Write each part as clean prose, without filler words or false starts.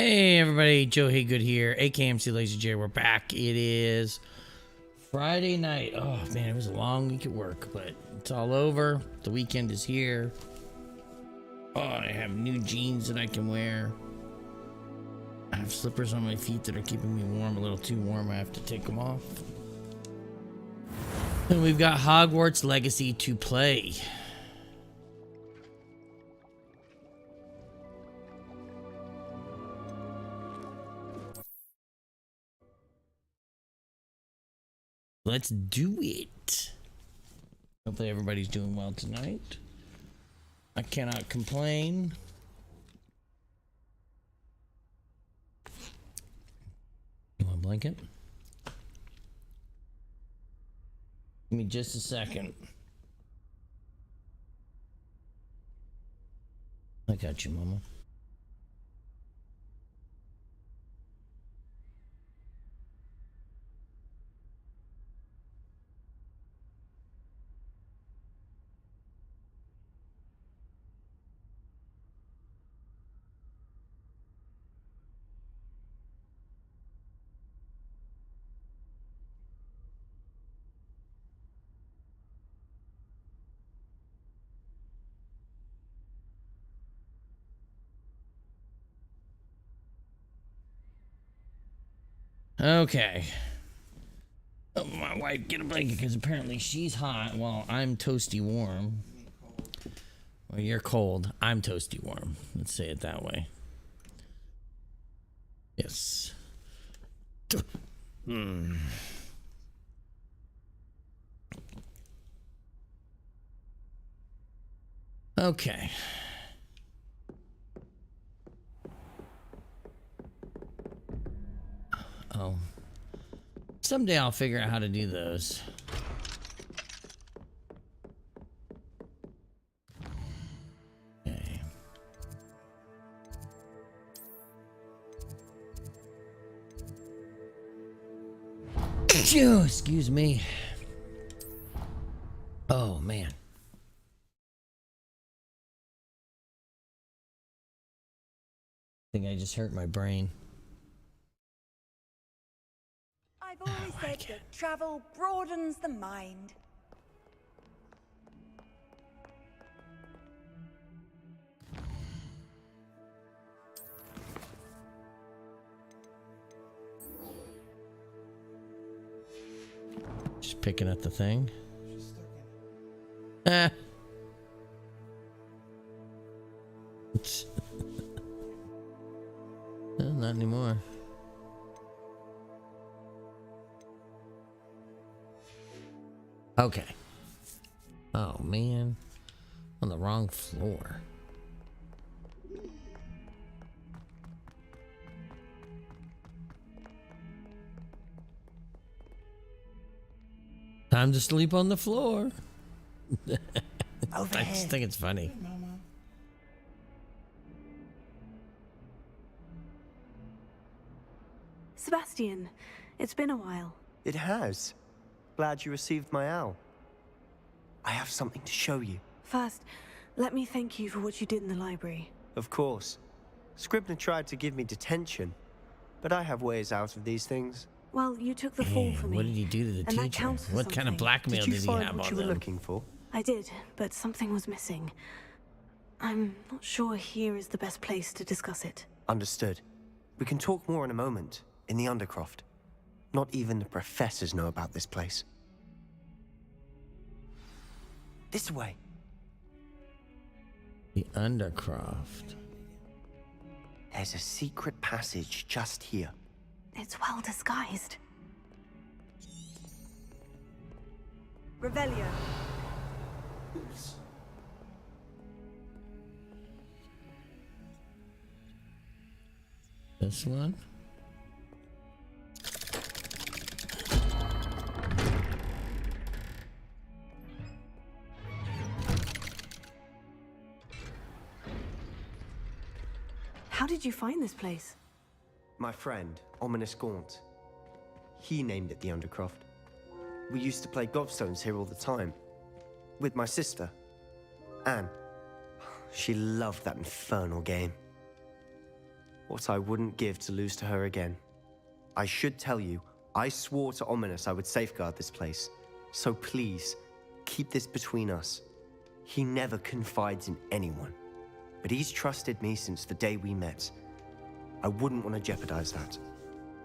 Hey everybody, Joe Haygood here, aka mclazyj. We're back. It is Friday night. Oh man, it was a long week at work, but it's all over. The weekend is here. Oh, I have new jeans that I can wear. I have slippers on my feet that are keeping me warm, a little too warm. I have to take them off. And we've got Hogwarts Legacy to play. Let's do it. Hopefully everybody's doing well tonight. I cannot complain. You want a blanket? Give me just a second. I got you, Mama. Okay. Oh, my wife, get a blanket because apparently she's hot while I'm toasty warm. Well, you're cold. I'm toasty warm. Let's say it that way. Yes. Okay. Oh. Someday I'll figure out how to do those. Okay. Phew, excuse me. Oh, man. I think I just hurt my brain. I've always said that travel broadens the mind. Just picking up the thing. Ah. No, not anymore. Okay. Oh man, on the wrong floor. Time to sleep on the floor. I just think it's funny. Sebastian, it's been a while. It has. Glad you received my owl. I have something to show you. First, let me thank you for what you did in the library. Of course. Scribner tried to give me detention, but I have ways out of these things. Well, you took the fall for me. What did he do to the and that teacher? counts for What kind of something. blackmail Did you did he find have what on you were them? looking for? I did, but something was missing. I'm not sure here is the best place to discuss it. Understood. We can talk more in a moment, in the Undercroft. Not even the professors know about this place. This way. The Undercroft. There's a secret passage just here. It's well disguised. Revelio. This one. How did you find this place? My friend, Ominous Gaunt. He named it the Undercroft. We used to play gobstones here all the time. With my sister, Anne. She loved that infernal game. What I wouldn't give to lose to her again. I should tell you, I swore to Ominous I would safeguard this place. So please, keep this between us. He never confides in anyone. But he's trusted me since the day we met. I wouldn't want to jeopardize that.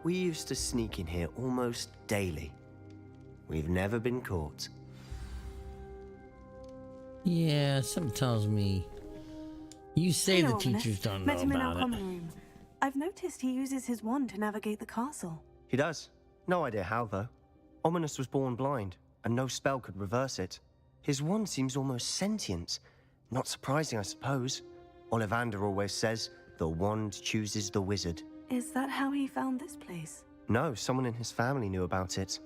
We used to sneak in here almost daily. We've never been caught. Yeah, something tells me. You say Hello, the teachers Ominous. don't know Met him in our about it. common room. I've noticed he uses his wand to navigate the castle. He does. No idea how, though. Ominous was born blind, and no spell could reverse it. His wand seems almost sentient. Not surprising, I suppose. Ollivander always says, the wand chooses the wizard. Is that how he found this place? No, someone in his family knew about it.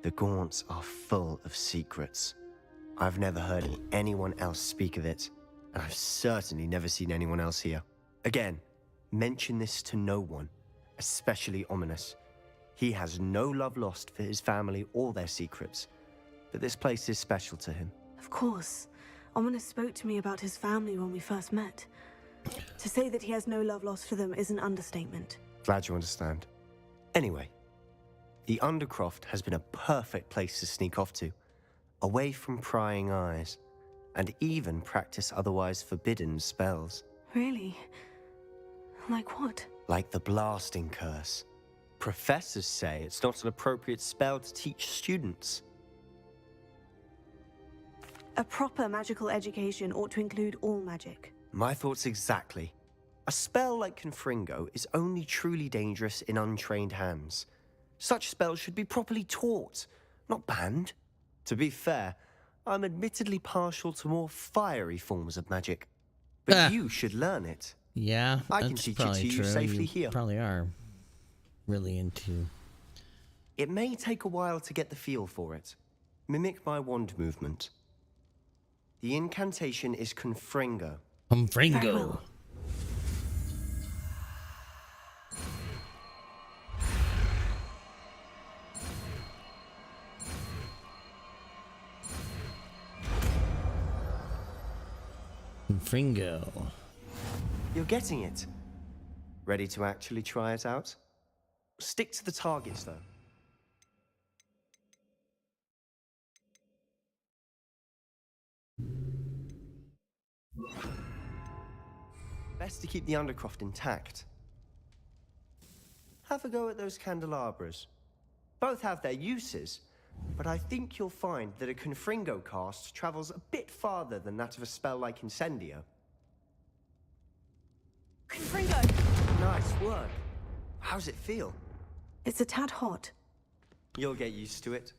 The Gaunts are full of secrets. I've never heard anyone else speak of it, and I've certainly never seen anyone else here. Again, mention this to no one, especially Ominous. He has no love lost for his family or their secrets, but this place is special to him. Of course. Ominous spoke to me about his family when we first met. To say that he has no love lost for them is an understatement. Glad you understand. Anyway, the Undercroft has been a perfect place to sneak off to, away from prying eyes, and even practice otherwise forbidden spells. Really? Like what? Like the blasting curse. Professors say it's not an appropriate spell to teach students. A proper magical education ought to include all magic. My thoughts exactly. A spell like Confringo is only truly dangerous in untrained hands. Such spells should be properly taught, not banned. To be fair, I'm admittedly partial to more fiery forms of magic. But you should learn it. Yeah, I can that's teach it probably to you true. safely You here. Probably are really into. It may take a while to get the feel for it. Mimic my wand movement. The incantation is Confringo. Fringo. Very well. Fringo. You're getting it. Ready to actually try it out? Stick to the targets, though. Best to keep the Undercroft intact. Have a go at those candelabras. Both have their uses, but I think you'll find that a Confringo cast travels a bit farther than that of a spell like Incendio. Confringo! Nice work. How's it feel? It's a tad hot. You'll get used to it.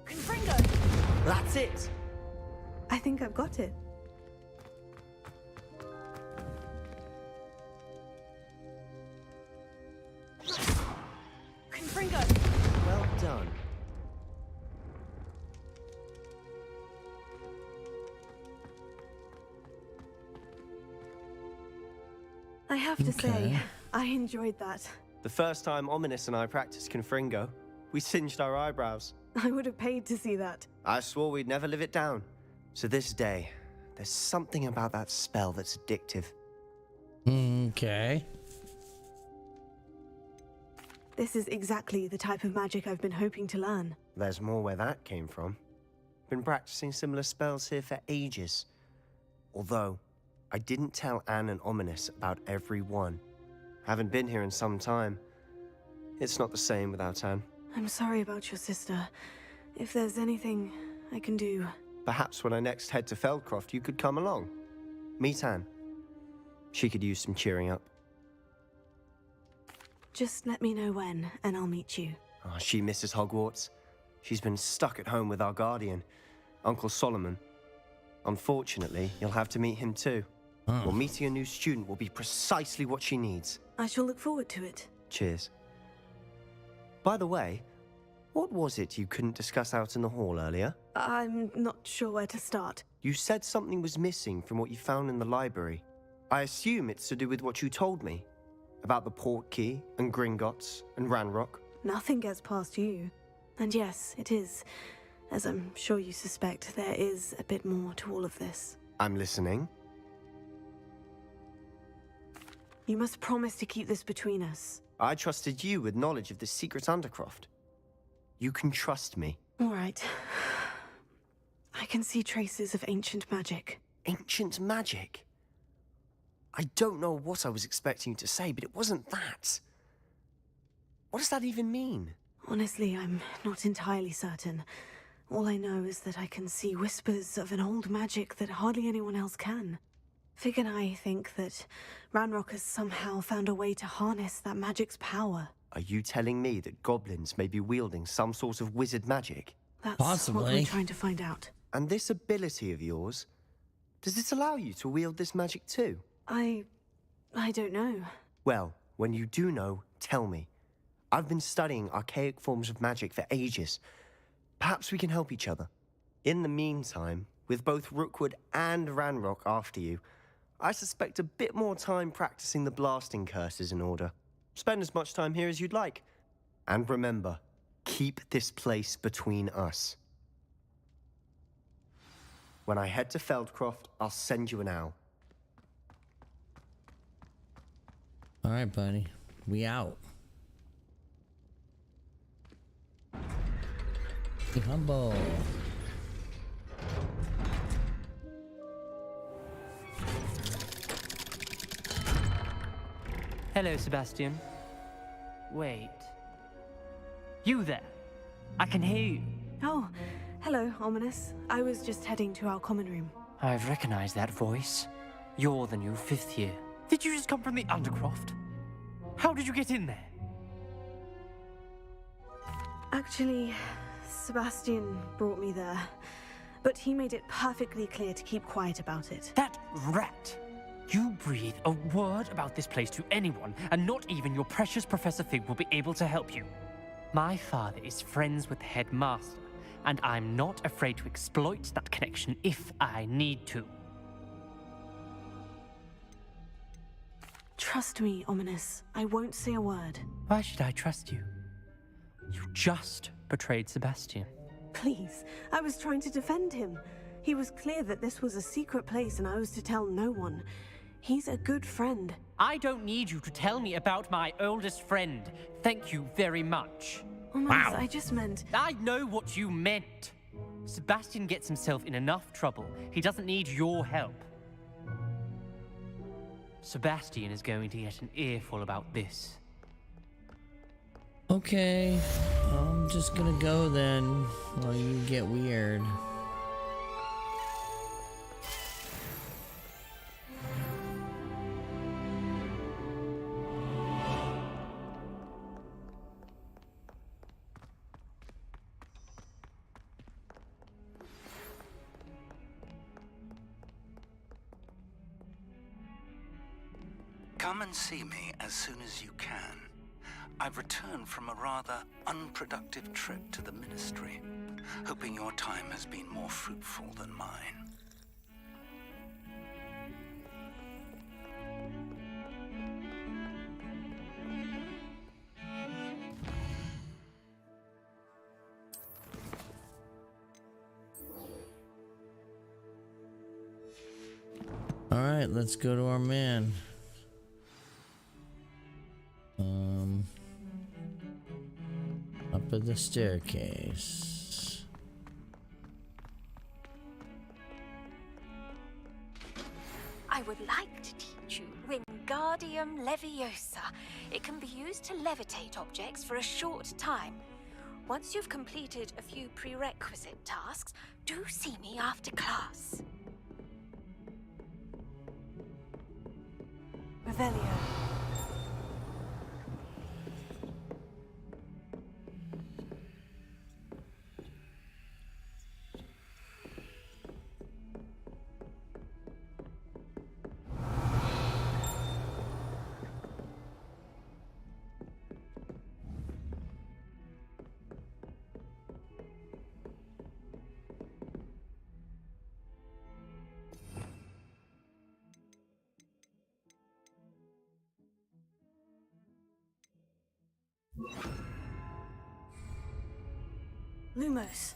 Confringo! That's it! I think I've got it. Confringo! Well done. I have to say, Okay. I enjoyed that. The first time Ominous and I practiced Confringo, we singed our eyebrows. I would have paid to see that. I swore we'd never live it down. To this day, there's something about that spell that's addictive. Okay. This is exactly the type of magic I've been hoping to learn. There's more where that came from. Been practicing similar spells here for ages. Although, I didn't tell Anne and Ominous about every one. Haven't been here in some time. It's not the same without Anne. I'm sorry about your sister. If there's anything I can do... Perhaps when I next head to Feldcroft, you could come along. Meet Anne. She could use some cheering up. Just let me know when, and I'll meet you. Oh, she misses Hogwarts. She's been stuck at home with our guardian, Uncle Solomon. Unfortunately, you'll have to meet him too. Oh. Well, meeting a new student will be precisely what she needs. I shall look forward to it. Cheers. By the way, what was it you couldn't discuss out in the hall earlier? I'm not sure where to start. You said something was missing from what you found in the library. I assume it's to do with what you told me. About the port key, and Gringotts, and Ranrock. Nothing gets past you. And yes, it is As I'm sure you suspect, there is a bit more to all of this. I'm listening. You must promise to keep this between us. I trusted you with knowledge of this secret undercroft. You can trust me. All right. I can see traces of ancient magic. Ancient magic? I don't know what I was expecting you to say, but it wasn't that. What does that even mean? Honestly, I'm not entirely certain. All I know is that I can see whispers of an old magic that hardly anyone else can. Fig and I think that Ranrock has somehow found a way to harness that magic's power. Are you telling me that goblins may be wielding some sort of wizard magic? That's Possibly. what we're trying to find out. And this ability of yours, does it allow you to wield this magic too? I don't know. Well, when you do know, tell me. I've been studying archaic forms of magic for ages. Perhaps we can help each other. In the meantime, with both Rookwood and Ranrock after you, I suspect a bit more time practicing the blasting curse is in order. Spend as much time here as you'd like. And remember, keep this place between us. When I head to Feldcroft, I'll send you an owl. All right, buddy. We out. Be humble. Hello, Sebastian. Wait. You there? I can hear you. Oh, hello, Ominous. I was just heading to our common room. I've recognized that voice. You're the new 5th year. Did you just come from the Undercroft? How did you get in there? Actually, Sebastian brought me there. But he made it perfectly clear to keep quiet about it. That rat! You breathe a word about this place to anyone, and not even your precious Professor Fig will be able to help you. My father is friends with the headmaster, and I'm not afraid to exploit that connection if I need to. Trust me, Ominous. I won't say a word. Why should I trust you? You just betrayed Sebastian. Please, I was trying to defend him. He was clear that this was a secret place and I was to tell no one. He's a good friend. I don't need you to tell me about my oldest friend. Thank you very much. Ominous, Wow. I just meant... I know what you meant. Sebastian gets himself in enough trouble. He doesn't need your help. Sebastian is going to get an earful about this. Okay. I'm just gonna go then while you get weird. Come and see me as soon as you can. I've returned from a rather unproductive trip to the Ministry, hoping your time has been more fruitful than mine. All right, let's go to our man. Up at the staircase. I would like to teach you Wingardium Leviosa. It can be used to levitate objects for a short time. Once you've completed a few prerequisite tasks, do see me after class. Revelio. Lumos.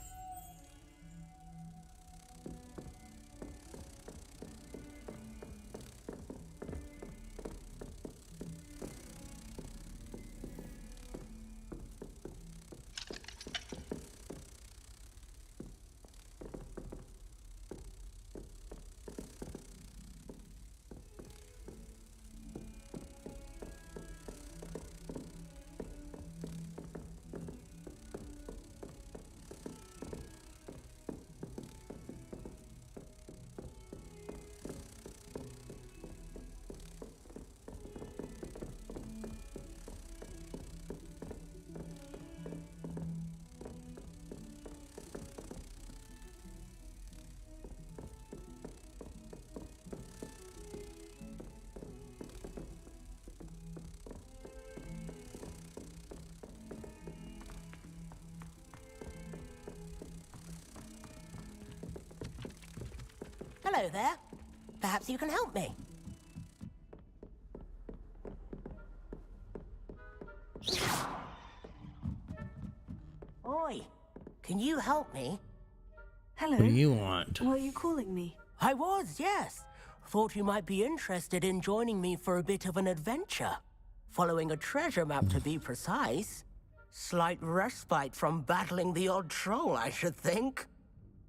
Hello there. Perhaps you can help me. Oi, can you help me? Hello. What do you want? Why are you calling me? I was, yes. Thought you might be interested in joining me for a bit of an adventure. Following a treasure map, to be precise. Slight respite from battling the odd troll, I should think.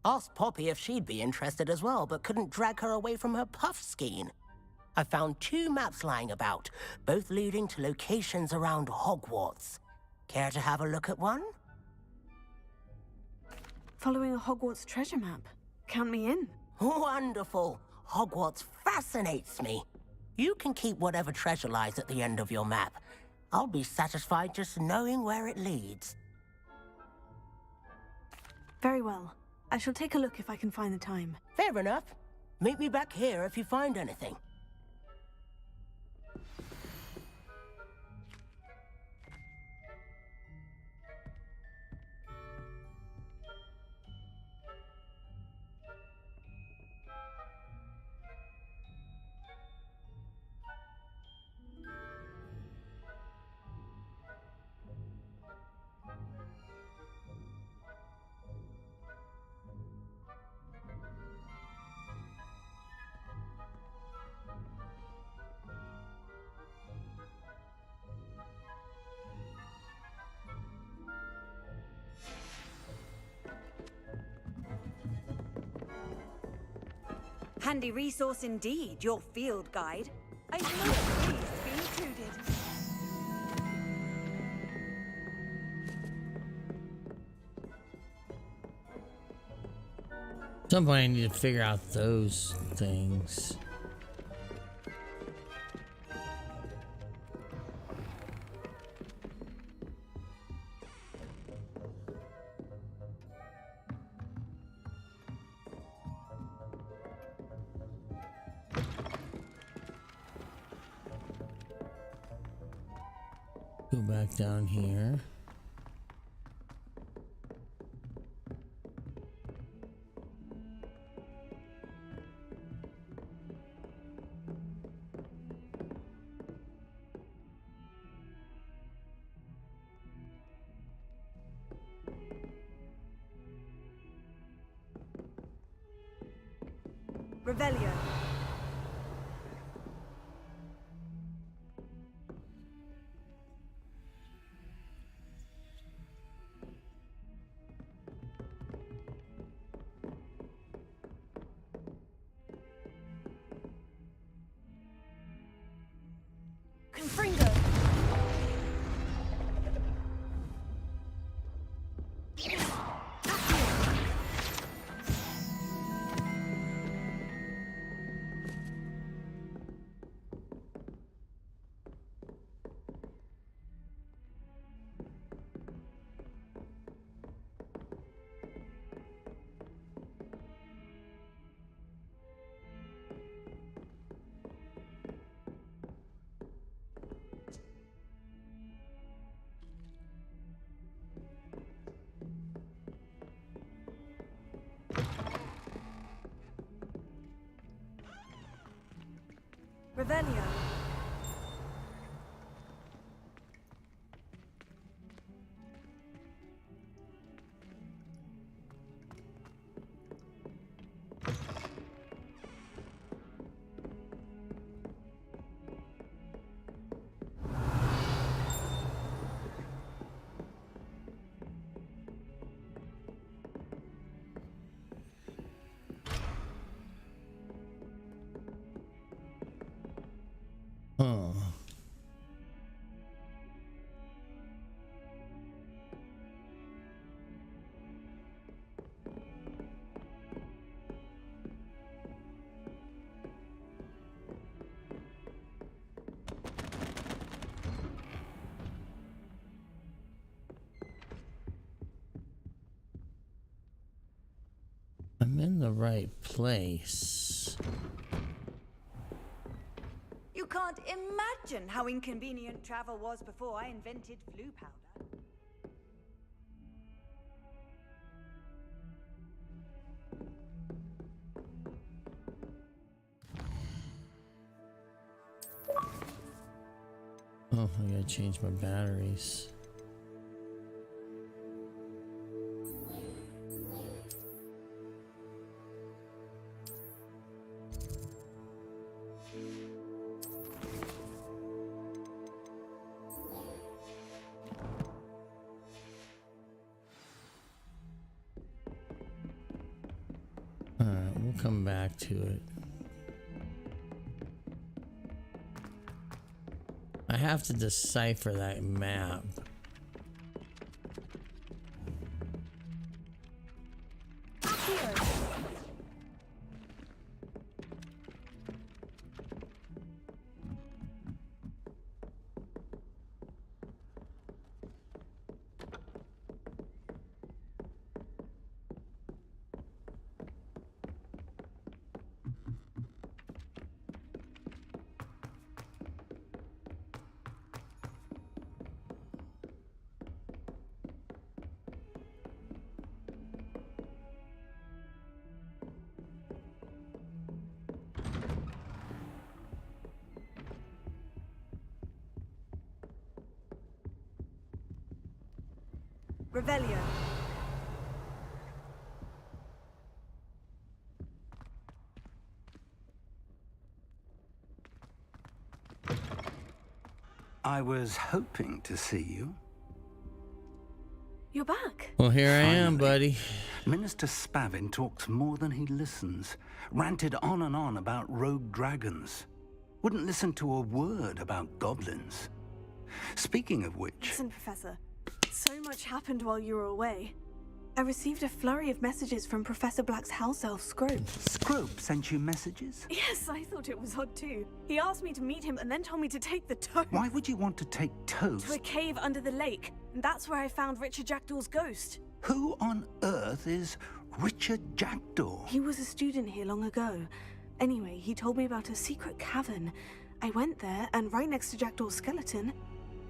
Asked Poppy if she'd be interested as well, but couldn't drag her away from her puff skein. I found 2 maps lying about, both leading to locations around Hogwarts. Care to have a look at one? Following a Hogwarts treasure map. Count me in. Wonderful. Hogwarts fascinates me. You can keep whatever treasure lies at the end of your map. I'll be satisfied just knowing where it leads. Very well. I shall take a look if I can find the time. Fair enough. Meet me back here if you find anything. Handy resource indeed, your field guide. I'm most pleased to be included. At some point I need to figure out those things. Go back down here. Revelio. Confringo. Revelio. Huh. I'm in the right place. You can't imagine how inconvenient travel was before I invented flu powder. Oh, I gotta change my batteries. Alright, we'll come back to it. I have to decipher that map. Revelio. I was hoping to see you. You're back. Well, here I am, Finally. buddy. Minister Spavin talks more than he listens. Ranted on and on about rogue dragons. Wouldn't listen to a word about goblins. Speaking of which... Listen, Professor. So much happened while you were away. I received a flurry of messages from Professor Black's house elf, Scrope. Scrope sent you messages? Yes, I thought it was odd too. He asked me to meet him and then told me to take the toast Why would you want to take toast? to a cave under the lake. And that's where I found Richard Jackdaw's ghost. Who on earth is Richard Jackdaw? He was a student here long ago. Anyway, he told me about a secret cavern. I went there, and right next to Jackdaw's skeleton,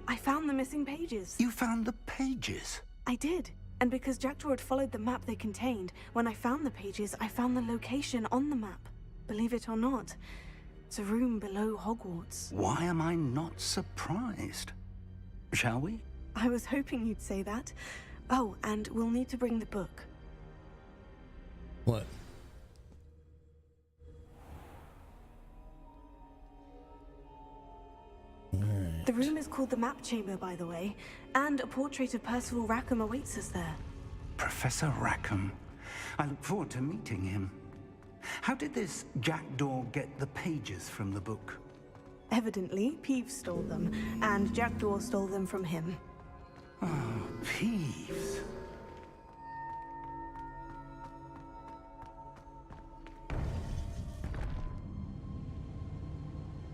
I found the missing pages. You found the pages? I did. And because Jackdaw had followed the map they contained, when I found the pages, I found the location on the map. Believe it or not, it's a room below Hogwarts. Why am I not surprised? Shall we? I was hoping you'd say that. Oh, and we'll need to bring the book. What? Alright. The room is called the Map Chamber, by the way, and a portrait of Percival Rackham awaits us there. Professor Rackham. I look forward to meeting him. How did this Jackdaw get the pages from the book? Evidently, Peeves stole them, and Jackdaw stole them from him. Oh, Peeves.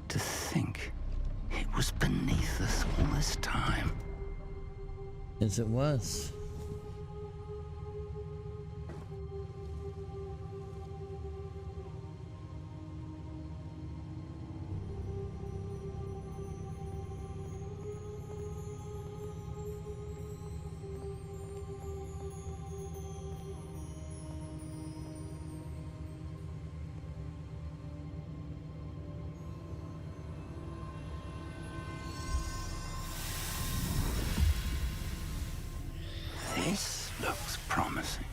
To think it was beneath us all this time. Yes, it was. This looks promising.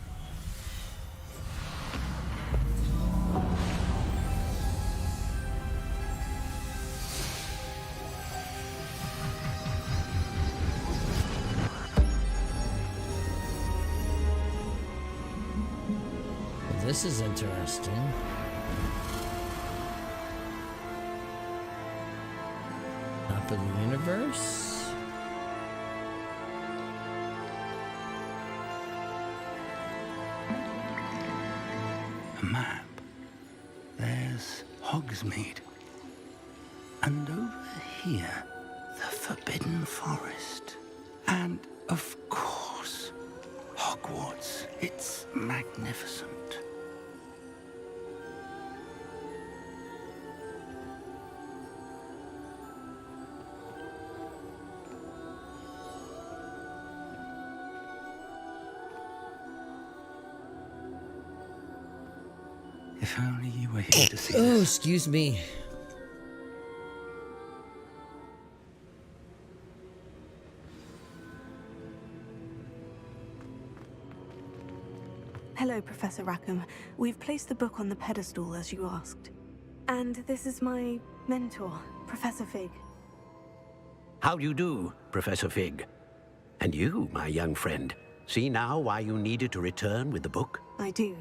Well, this is interesting. Top of the universe. A map. There's Hogsmeade. And over here, the Forbidden Forest. And, of course, Hogwarts. It's magnificent. If only you were here to see Oh, this. excuse me. Hello, Professor Rackham. We've placed the book on the pedestal as you asked. And this is my mentor, Professor Fig. How do you do, Professor Fig? And you, my young friend, see now why you needed to return with the book? I do.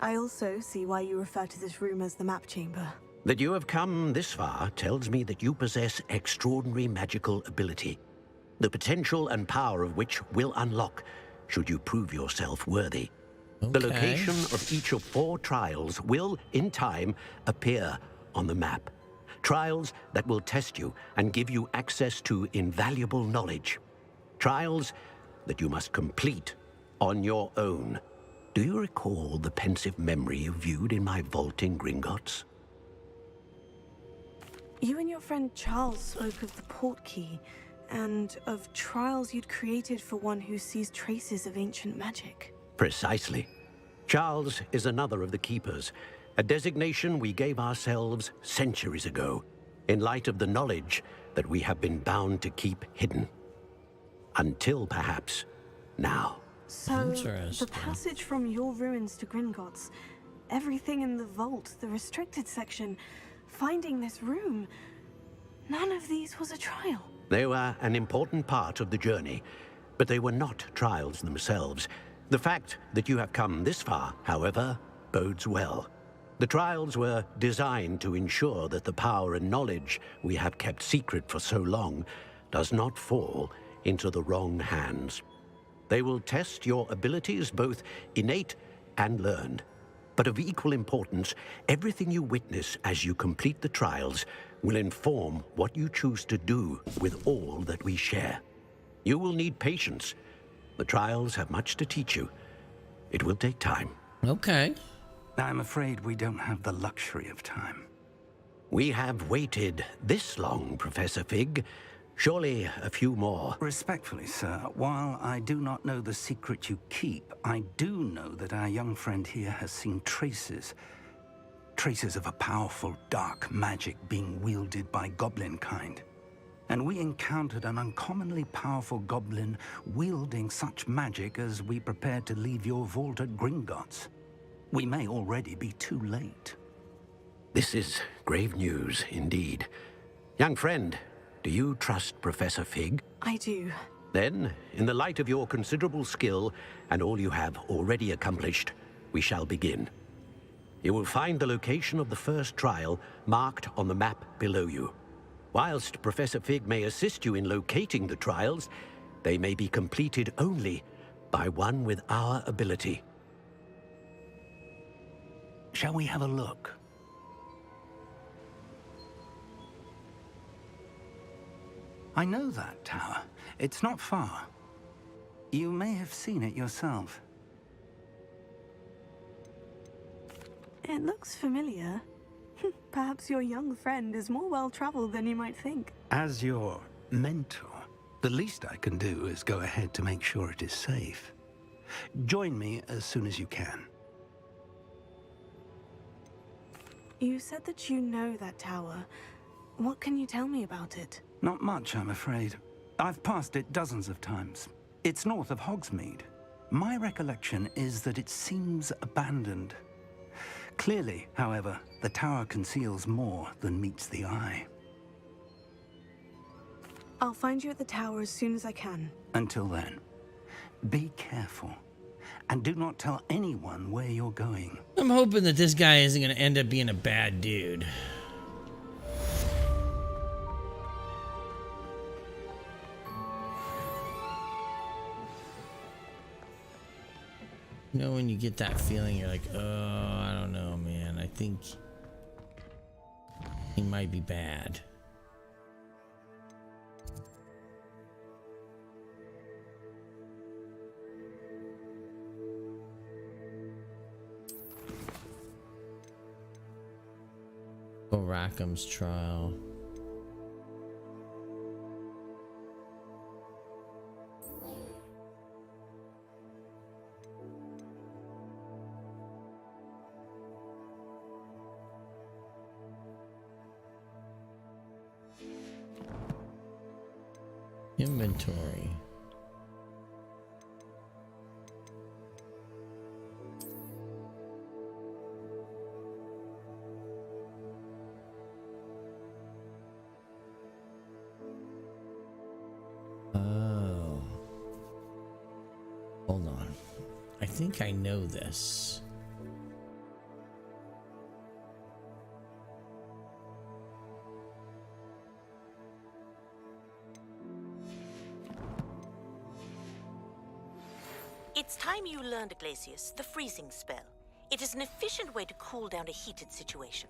I also see why you refer to this room as the map chamber. That you have come this far tells me that you possess extraordinary magical ability, the potential and power of which will unlock should you prove yourself worthy. Okay. The location of each of 4 trials will, in time, appear on the map. Trials that will test you and give you access to invaluable knowledge. Trials that you must complete on your own. Do you recall the pensive memory you viewed in my vault in Gringotts? You and your friend Charles spoke of the portkey, and of trials you'd created for one who sees traces of ancient magic. Precisely. Charles is another of the Keepers, a designation we gave ourselves centuries ago, in light of the knowledge that we have been bound to keep hidden. Until, perhaps, now. So, the Interesting. passage from your ruins to Gringotts, everything in the vault, the restricted section, finding this room, none of these was a trial. They were an important part of the journey, but they were not trials themselves. The fact that you have come this far, however, bodes well. The trials were designed to ensure that the power and knowledge we have kept secret for so long does not fall into the wrong hands. They will test your abilities, both innate and learned. But of equal importance, everything you witness as you complete the trials will inform what you choose to do with all that we share. You will need patience. The trials have much to teach you. It will take time. Okay. I'm afraid we don't have the luxury of time. We have waited this long, Professor Fig. Surely a few more. Respectfully, sir, while I do not know the secret you keep, I do know that our young friend here has seen traces of a powerful dark magic being wielded by goblin kind. And we encountered an uncommonly powerful goblin wielding such magic as we prepared to leave your vault at Gringotts. We may already be too late. This is grave news indeed. Young friend, do you trust Professor Fig? I do. Then, in the light of your considerable skill and all you have already accomplished, we shall begin. You will find the location of the first trial marked on the map below you. Whilst Professor Fig may assist you in locating the trials, they may be completed only by one with our ability. Shall we have a look? I know that tower. It's not far. You may have seen it yourself. It looks familiar. Perhaps your young friend is more well-traveled than you might think. As your mentor, the least I can do is go ahead to make sure it is safe. Join me as soon as you can. You said that you know that tower. What can you tell me about it? Not much, I'm afraid. I've passed it dozens of times. It's north of Hogsmeade. My recollection is that it seems abandoned. Clearly, however, the tower conceals more than meets the eye. I'll find you at the tower as soon as I can. Until then, be careful. And do not tell anyone where you're going. I'm hoping that this guy isn't going to end up being a bad dude. You know when you get that feeling, you're like, oh, I don't know, man. I think he might be bad. Oh, Rackham's trial. Inventory. Oh. Hold on. I think I know this. It's time you learned, Glacius, the freezing spell. It is an efficient way to cool down a heated situation.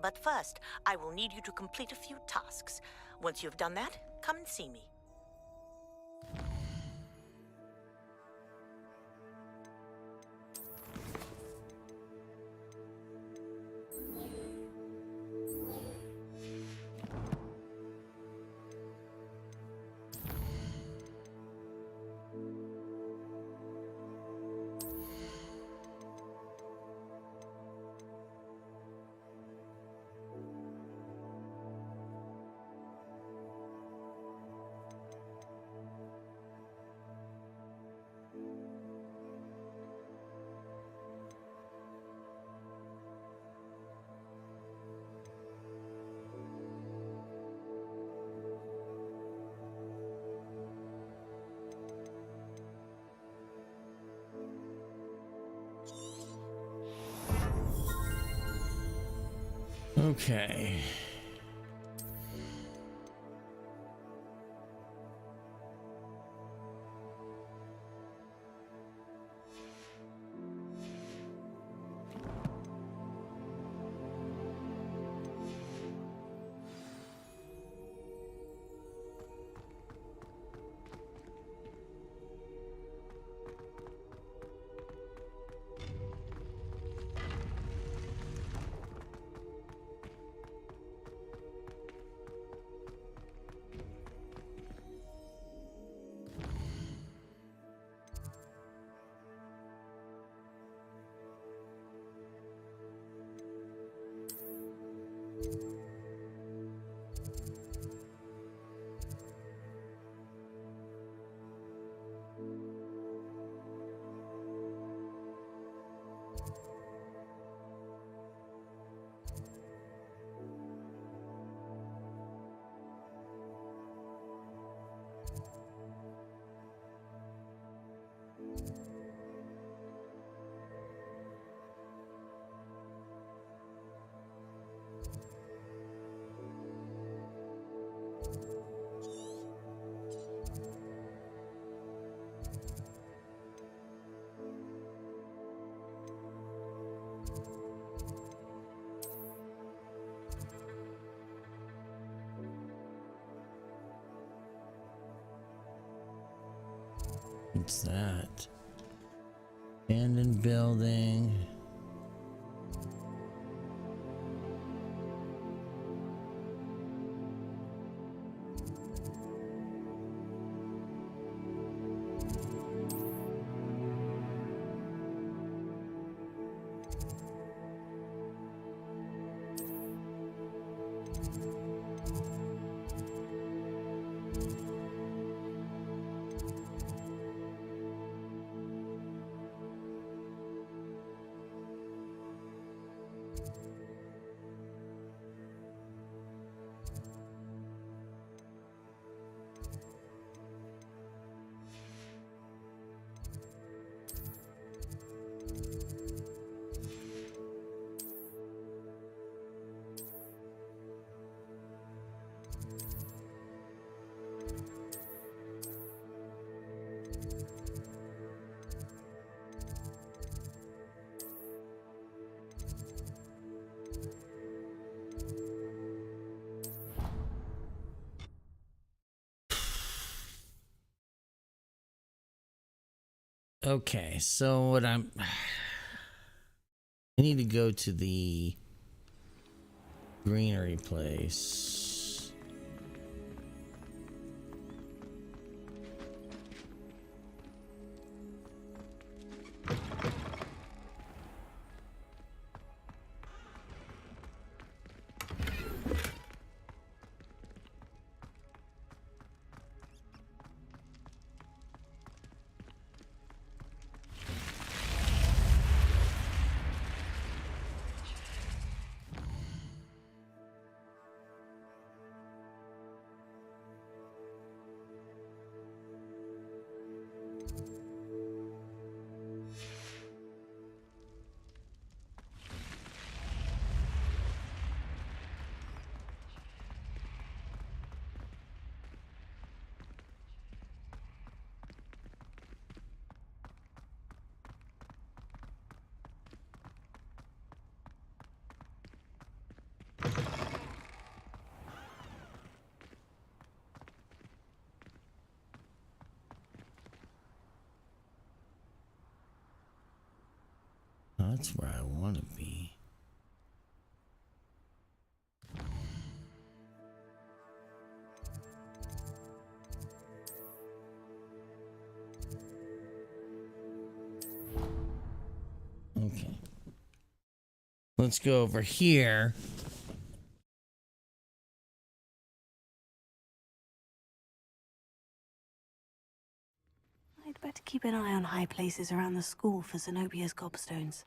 But first, I will need you to complete a few tasks. Once you've done that, come and see me. Okay. What's that? Abandoned building. Okay, so what I need to go to the greenery place. that's where I want to be. Okay. Let's go over here. I'd better keep an eye on high places around the school for Zenobia's gobstones.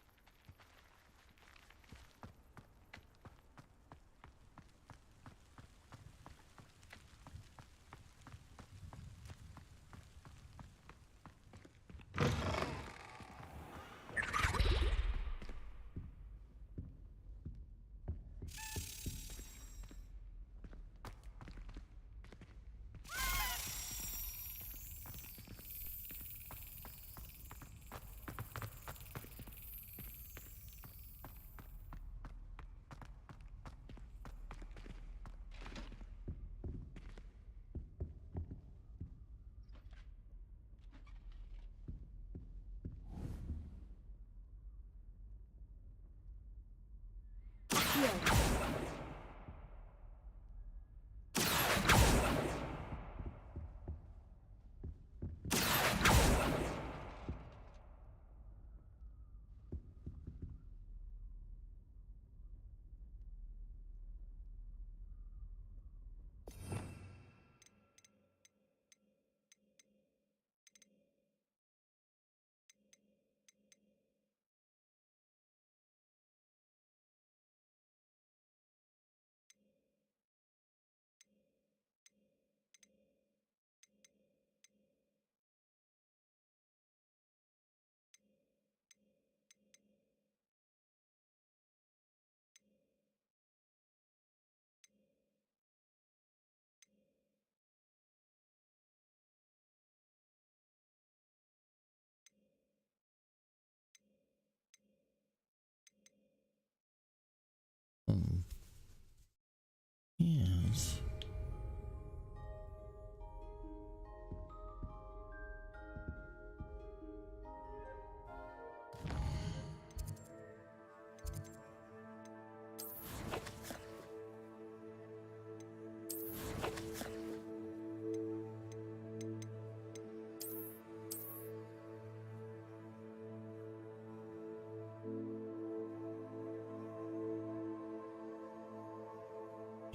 Yes.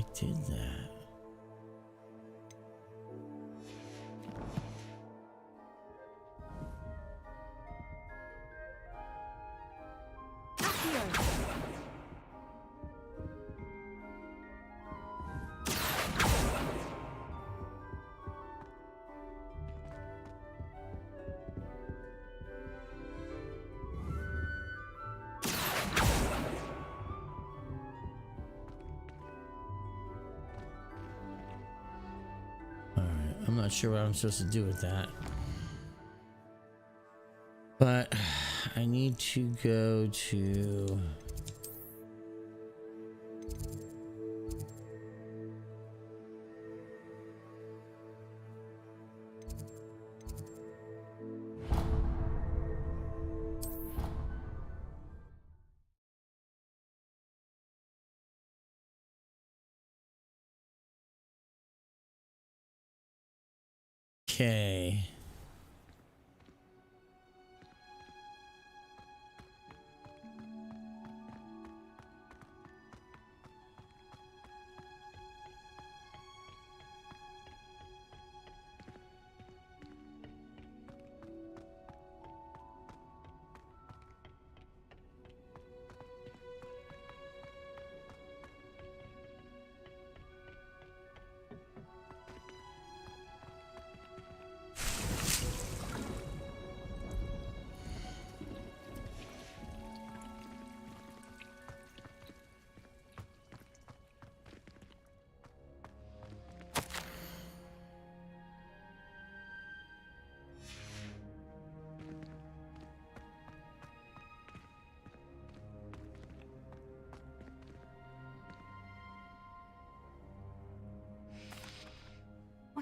I did that. I'm not sure what I'm supposed to do with that. But I need to go to... Okay.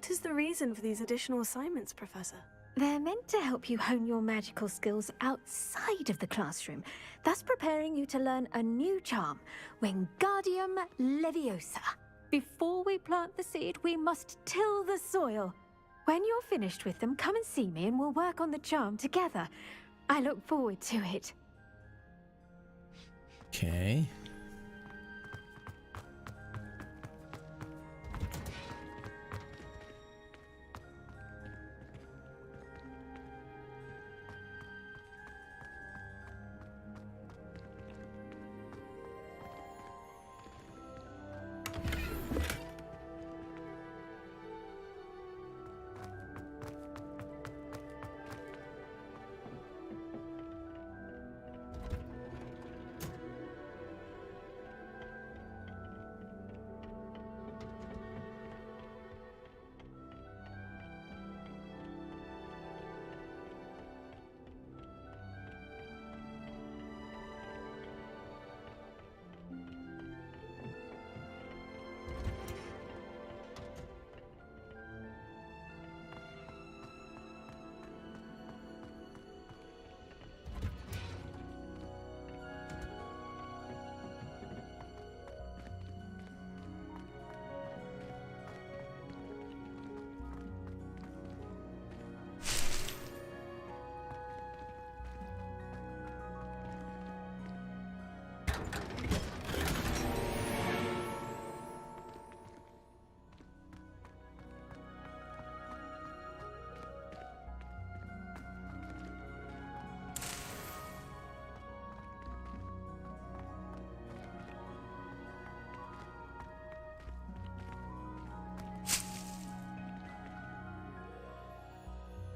What is the reason for these additional assignments, Professor? They're meant to help you hone your magical skills outside of the classroom, thus preparing you to learn a new charm, Wingardium Leviosa. Before we plant the seed, we must till the soil. When you're finished with them, come and see me and we'll work on the charm together. I look forward to it. Okay.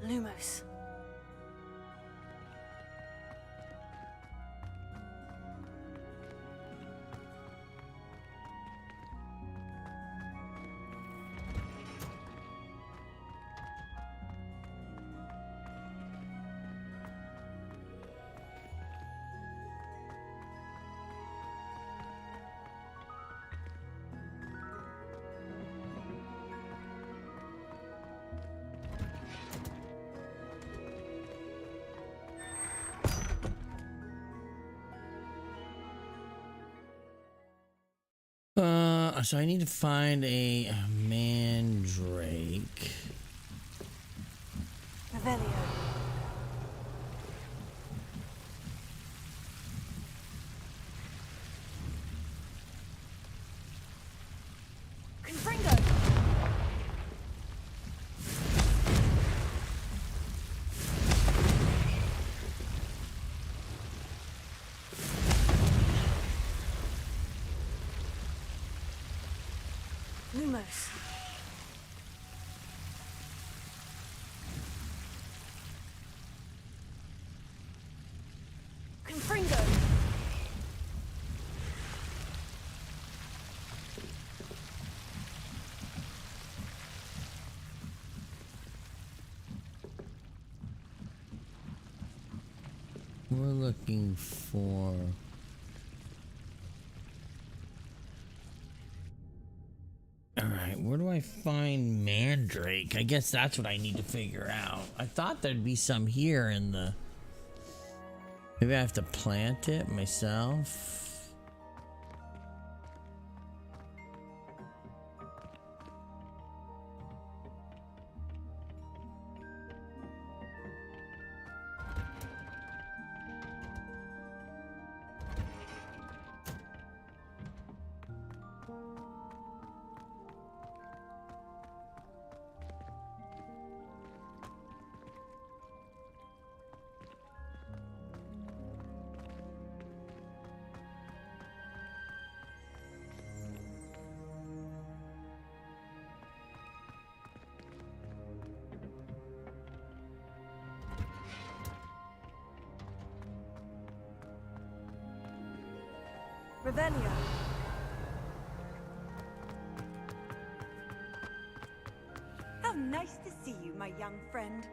Lumos. So I need to find a mandrake. Revelio. Confringo. Lumos. Confringo. We're looking for... Alright, where do I find mandrake? I guess that's what I need to figure out. I thought there'd be some here in the... Maybe I have to plant it myself. Revelio. How nice to see you, my young friend.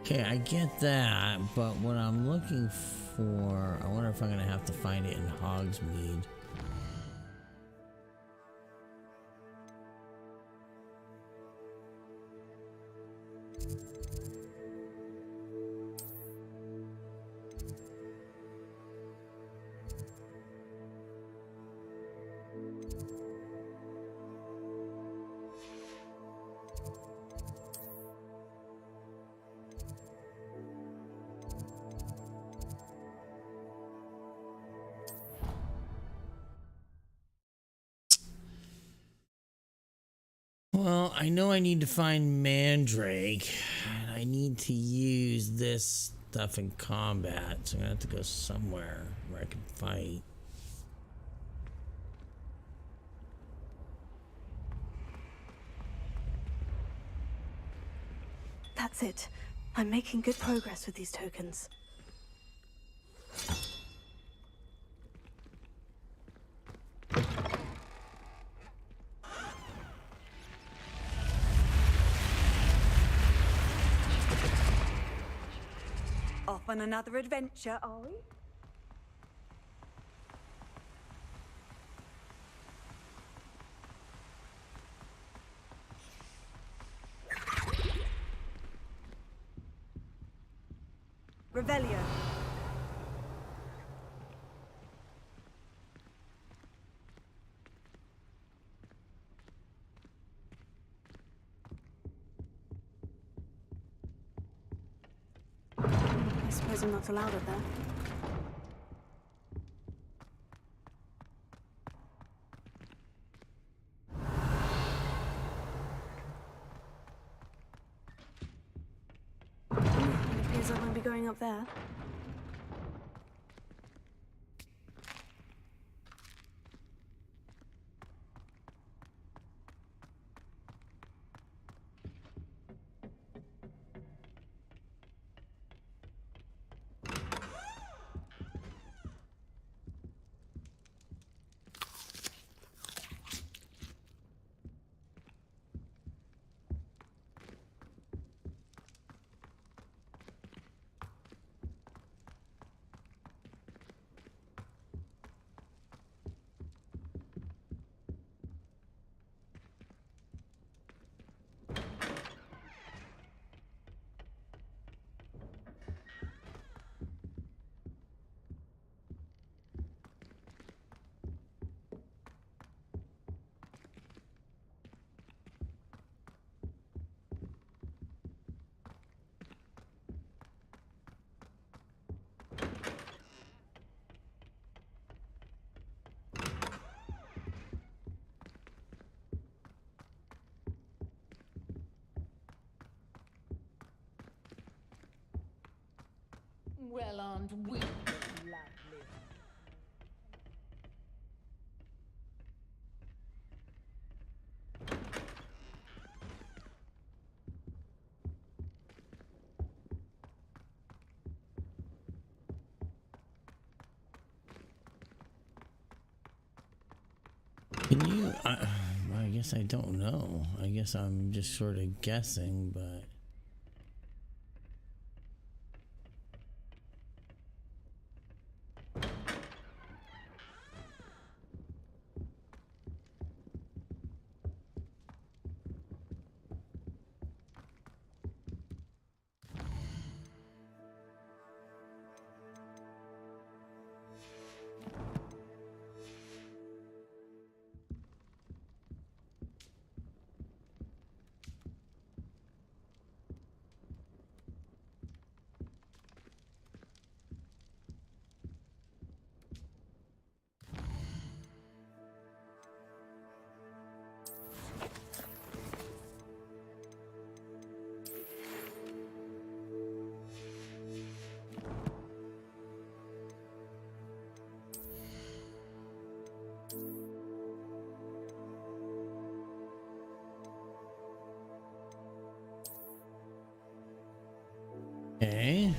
Okay, I get that, but what I'm looking for, I wonder if I'm gonna have to find it in Hogsmeade. Well, I know I need to find Mandrake, and I need to use this stuff in combat, so I'm gonna have to go somewhere where I can fight. That's it. I'm making good progress with these tokens. Off on another adventure, are we? Revelio. I suppose I'm not allowed up there. It appears I won't be going up there. Well, aren't we lovely? Can you? I guess I don't know. I guess I'm just sort of guessing, but. Okay.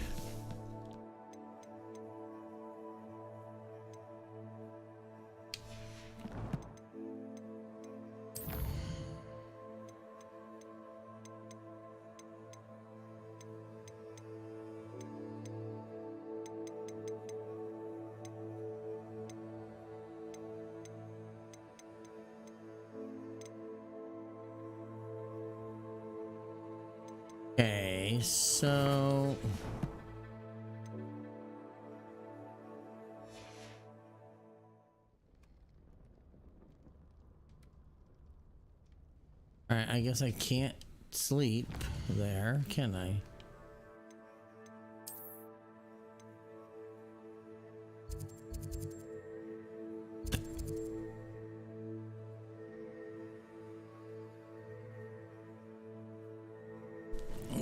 Okay, so alright, I guess I can't sleep there, can I?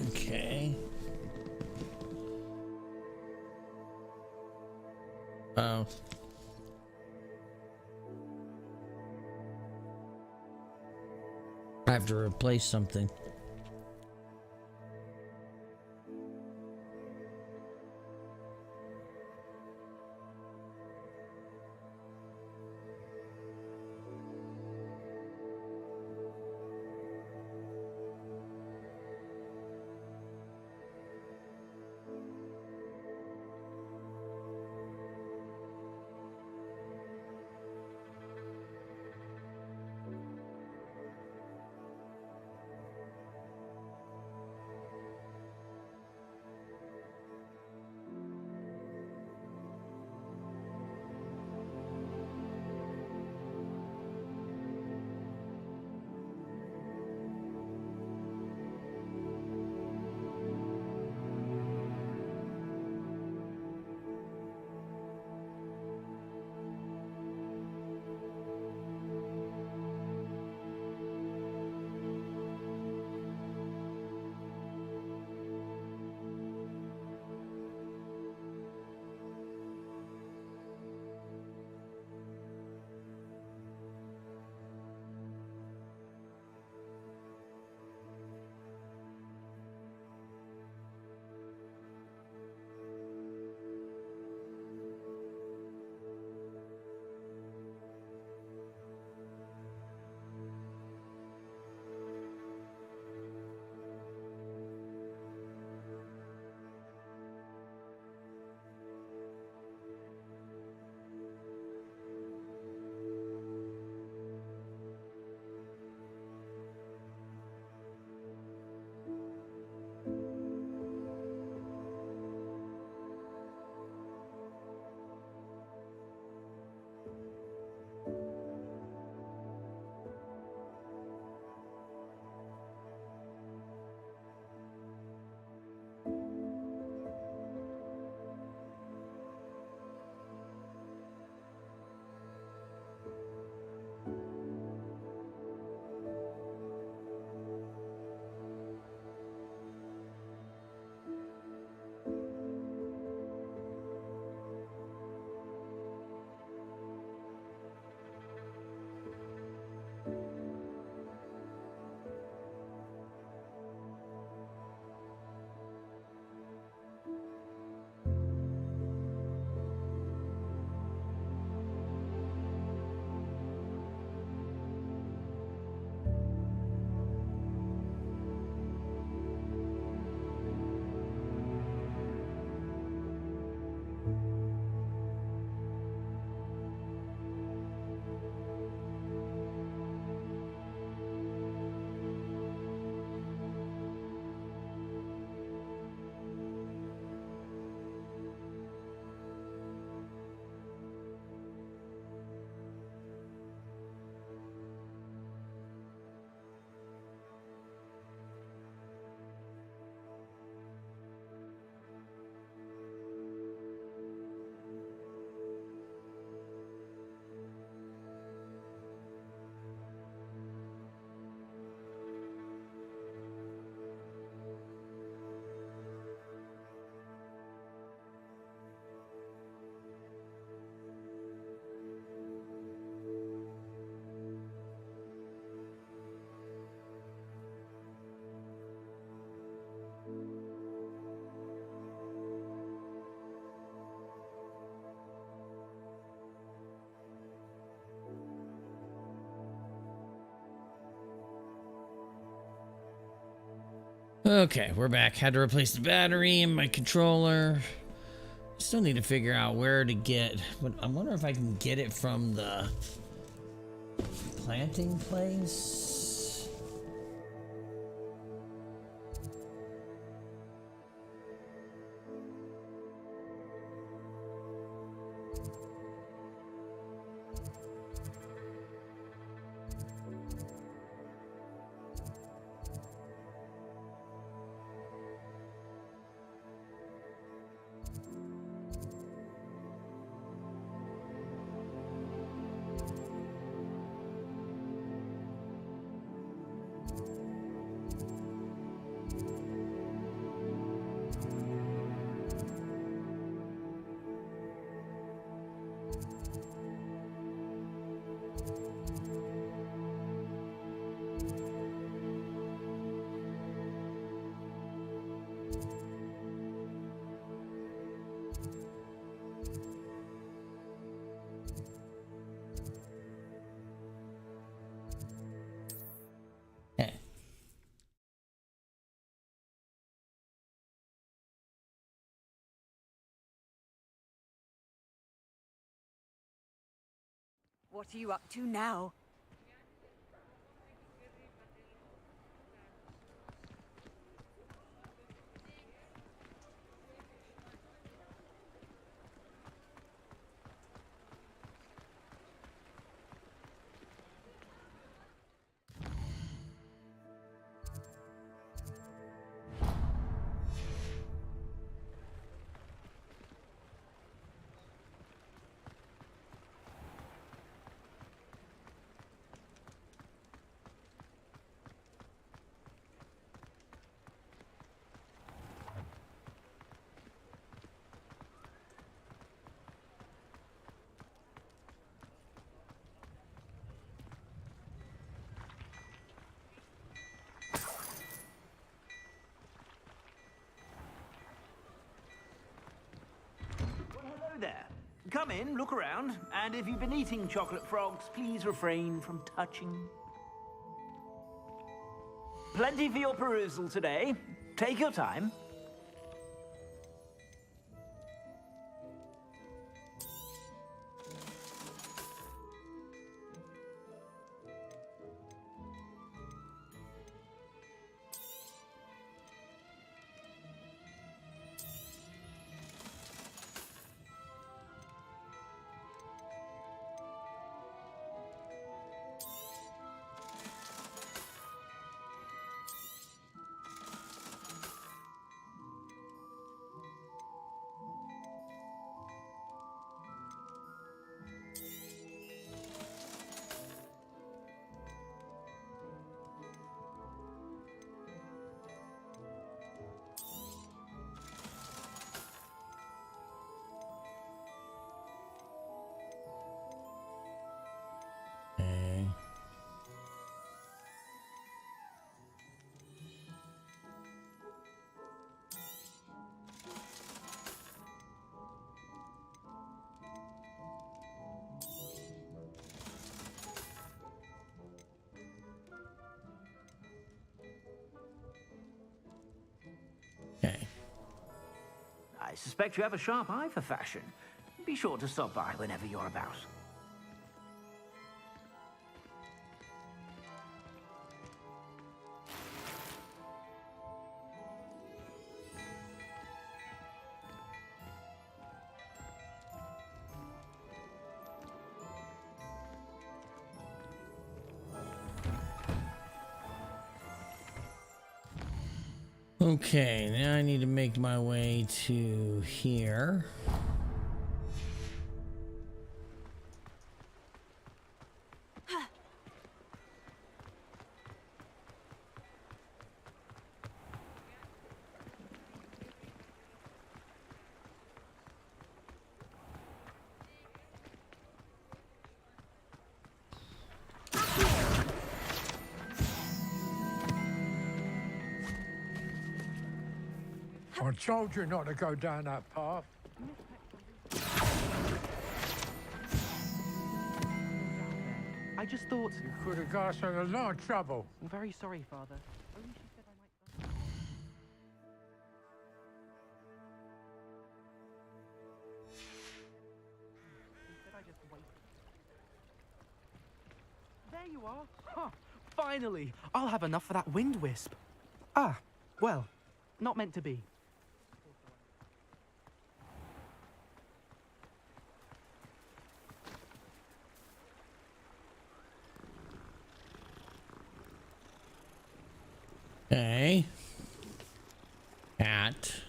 Okay. Oh. I have to replace something. Okay, we're back. Had to replace the battery in my controller. Still need to figure out where to get, but I wonder if I can get it from the planting place. What are you up to now? Hello there. Come in, look around, and if you've been eating chocolate frogs, please refrain from touching. Plenty for your perusal today. Take your time. Okay. Okay. I suspect you have a sharp eye for fashion. Be sure to stop by whenever you're about. Okay, now I need to make my way to here. I told you not to go down that path. I just thought... You could have got us in a lot of trouble. I'm very sorry, Father. Only she said I might... Instead, I just waited. There you are. Huh. Finally! I'll have enough for that wind wisp. Ah, well, not meant to be. Okay. Cat.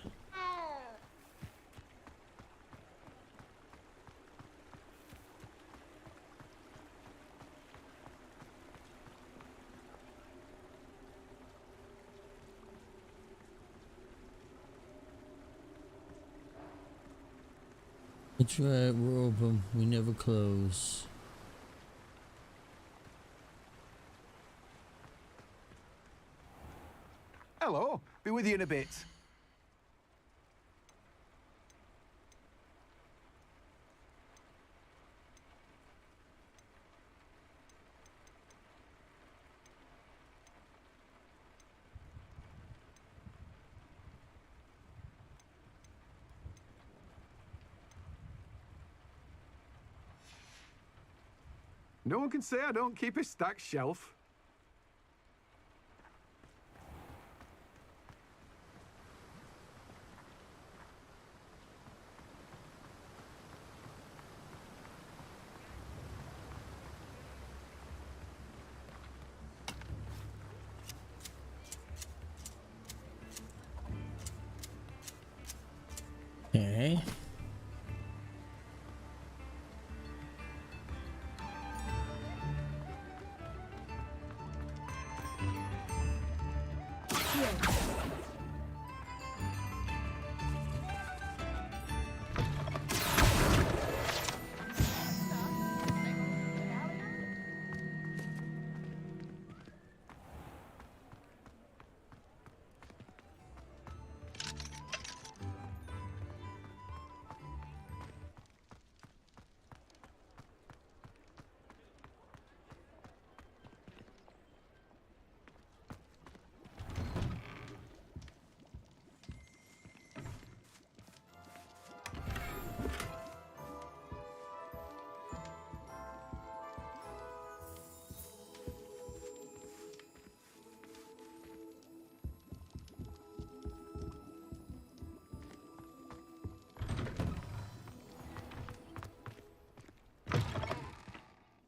That's right, we're open. We never close. Hello, be with you in a bit. No one can say I don't keep a stacked shelf. Okay.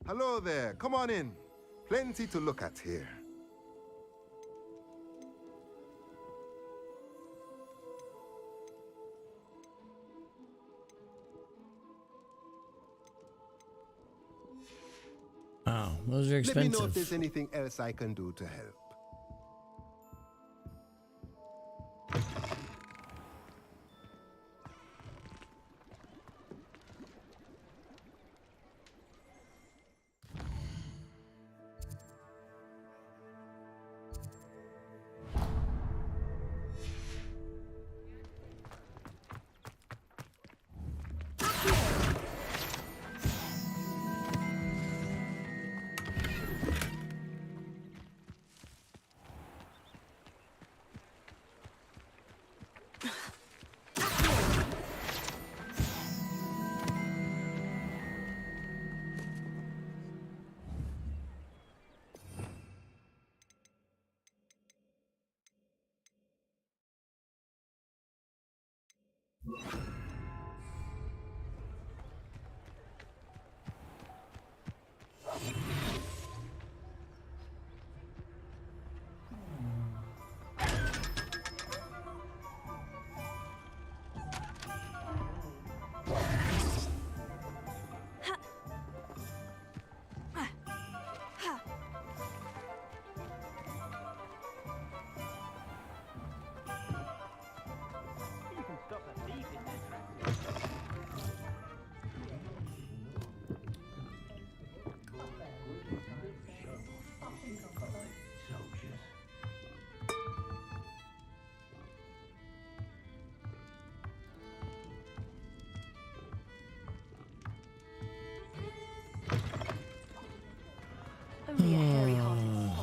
Hello there, come on in. Plenty to look at here. Oh, those are Let me know if expensive. there's anything else I can do to help.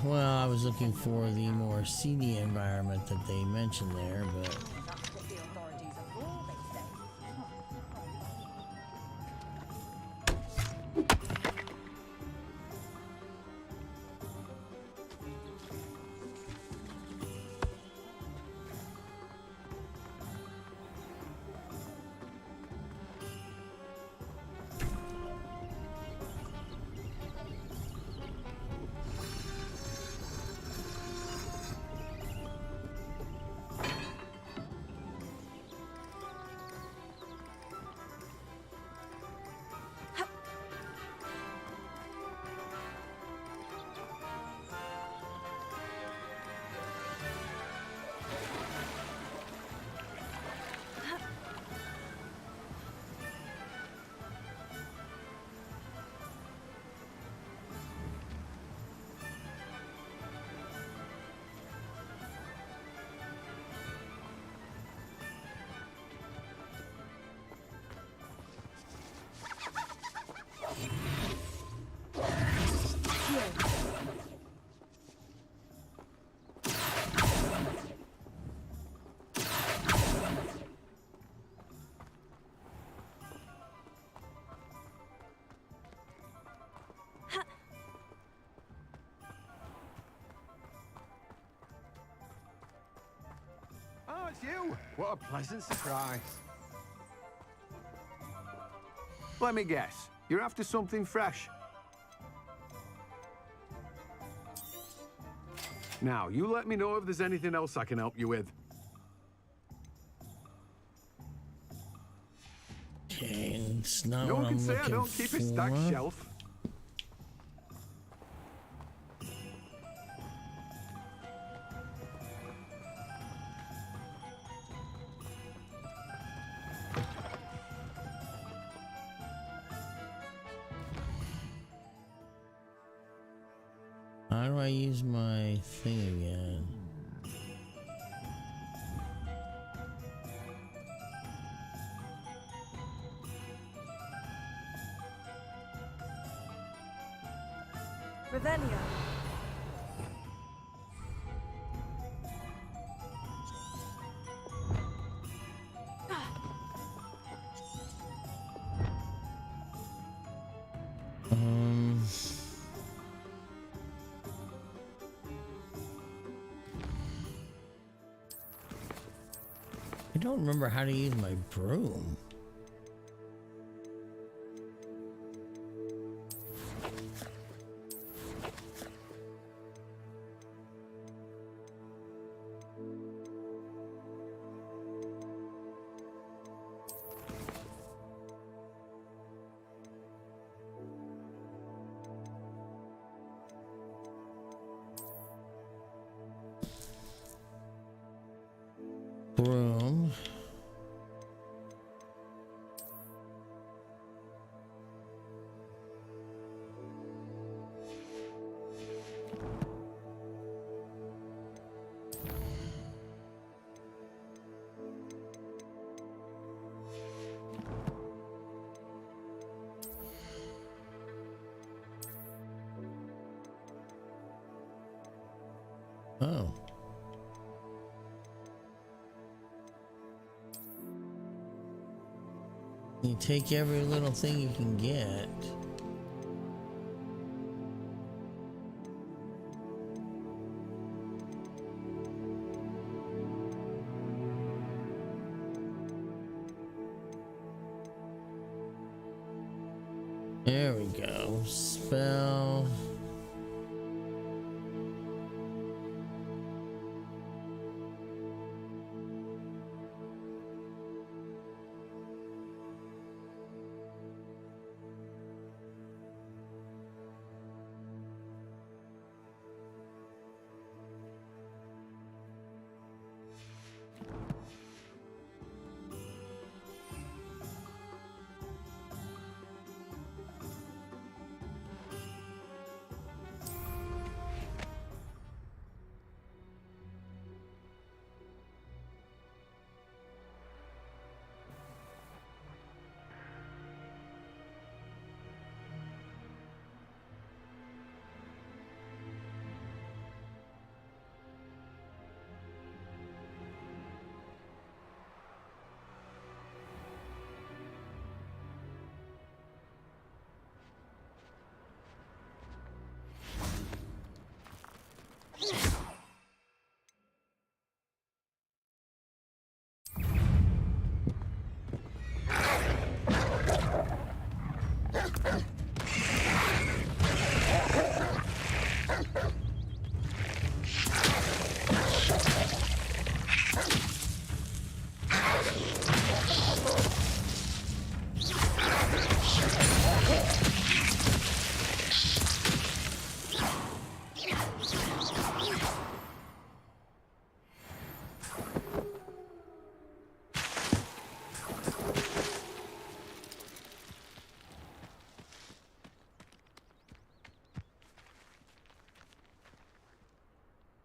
Well, I was looking for the more seedy environment that they mentioned there, but it's you. What a pleasant surprise. Let me guess. You're after something fresh. Now, you let me know if there's anything else I can help you with. Okay, it's not No what one can I'm say I looking don't keep a stacked for. shelf. How do I use my thing again? Revelio. Um, I don't remember how to use my broom. Broom. Oh. You take every little thing you can get. There we go. Spell.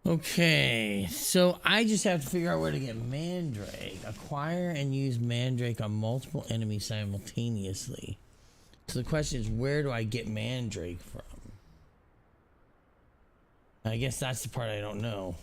Okay, so I just have to figure out where to get Mandrake. Acquire and use Mandrake on multiple enemies simultaneously. So the question is, where do I get Mandrake from? I guess that's the part I don't know.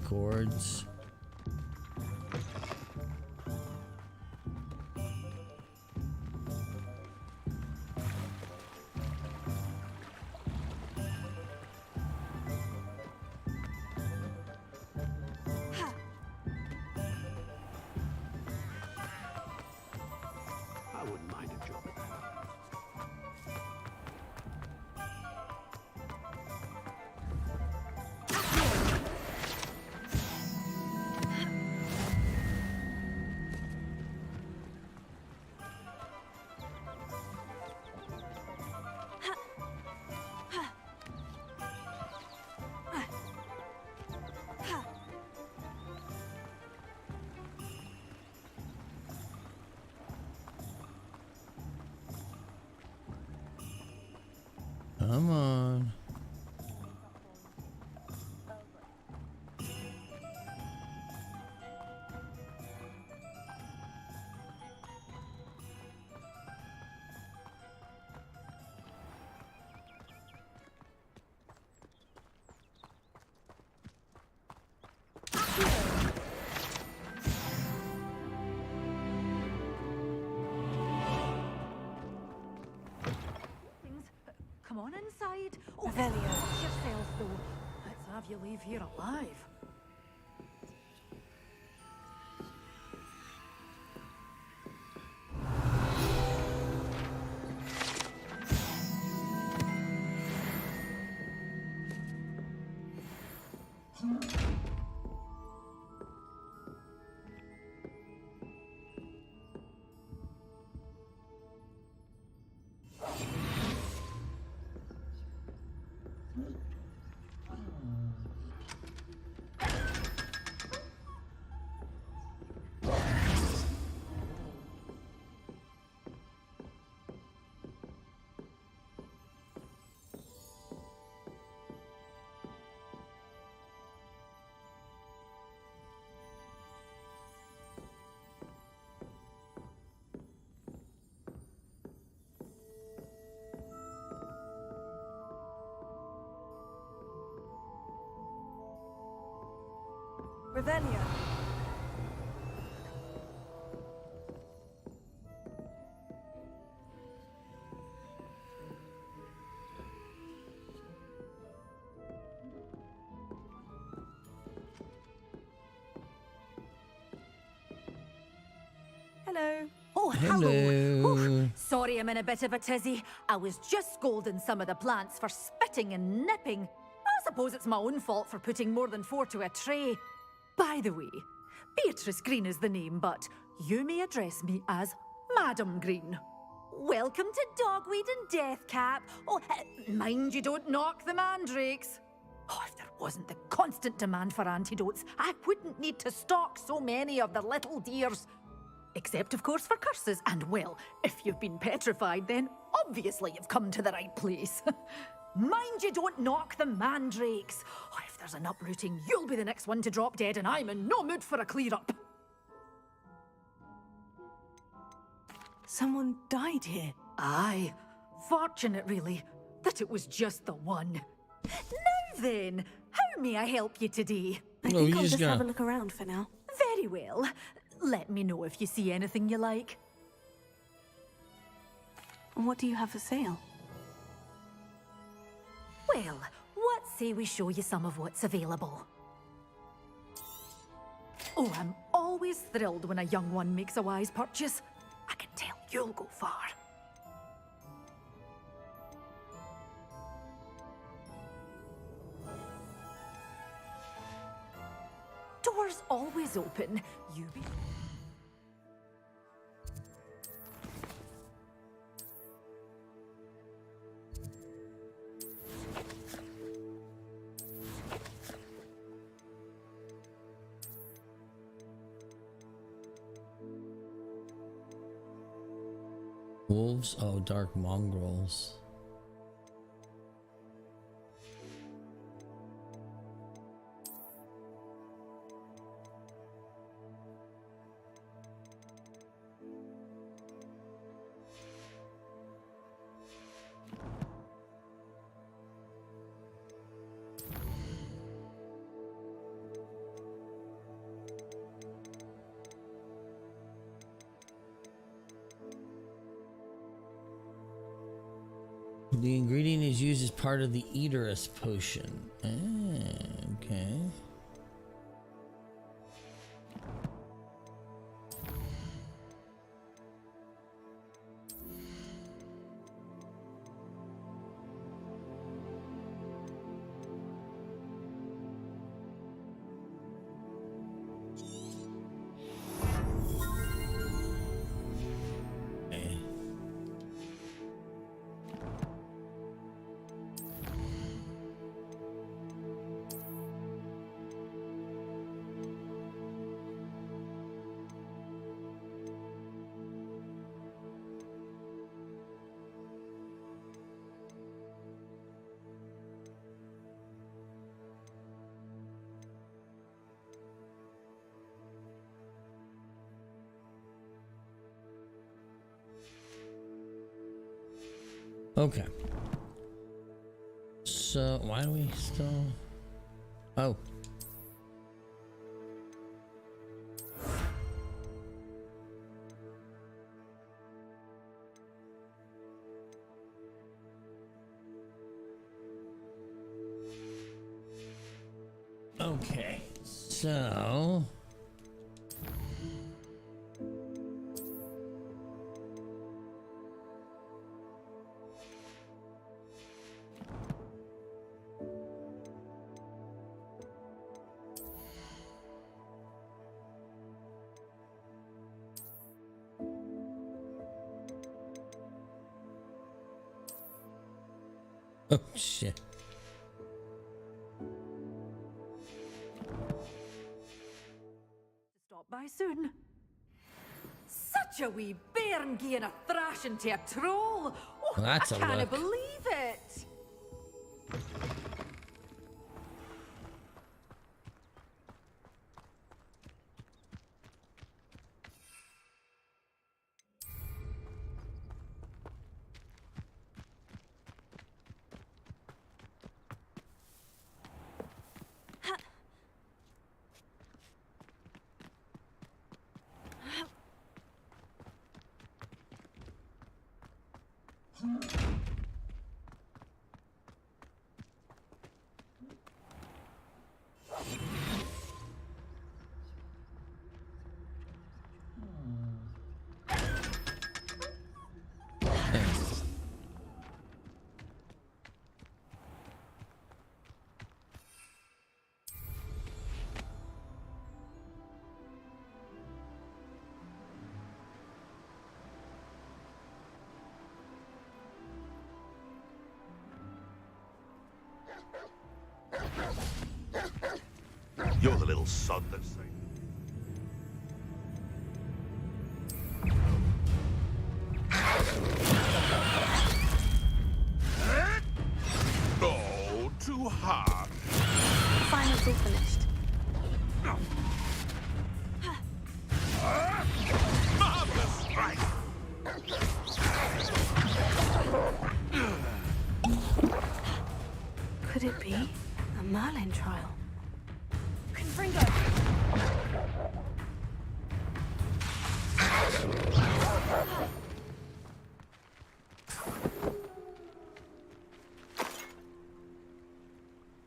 chords. I wouldn't mind a job. Come on. Come on inside. Oh, Revelio. watch yourself, though. Let's have you leave here alive. Revelio. Hello. Oh, Hello. Oof. Sorry, I'm in a bit of a tizzy. I was just scolding some of the plants for spitting and nipping. I suppose it's my own fault for putting more than 4 to a tray. By the way, Beatrice Green is the name, but you may address me as Madam Green. Welcome to Dogweed and Deathcap. Oh, mind you don't knock the mandrakes. Oh, if there wasn't the constant demand for antidotes, I wouldn't need to stock so many of the little dears. Except, of course, for curses. And, well, if you've been petrified, then obviously you've come to the right place. Mind you don't knock the mandrakes. Oh, if there's an uprooting, you'll be the next one to drop dead, and I'm in no mood for a clear-up. Someone died here. Aye. Fortunate, really, that it was just the one. Now then, how may I help you today? I think I'll just have a look around for now. Very well. Let me know if you see anything you like. What do you have for sale? Well, what say we show you some of what's available? Oh, I'm always thrilled when a young one makes a wise purchase. I can tell you'll go far. Doors always open. You be... Wolves? Oh, dark mongrels. The ingredient is used as part of the Eaterus potion. Okay. Okay. So, why do we still... Oh. Okay. So... Oh, shit. Stop by soon. Such a wee bairn gieing a thrashing to a troll. Oh, Well, that's I a can't look. believe it. You're the little sod that's... Oh, too hard. Fine, it's all finished. Marvelous strike! Could it be a Merlin trial? Confringo.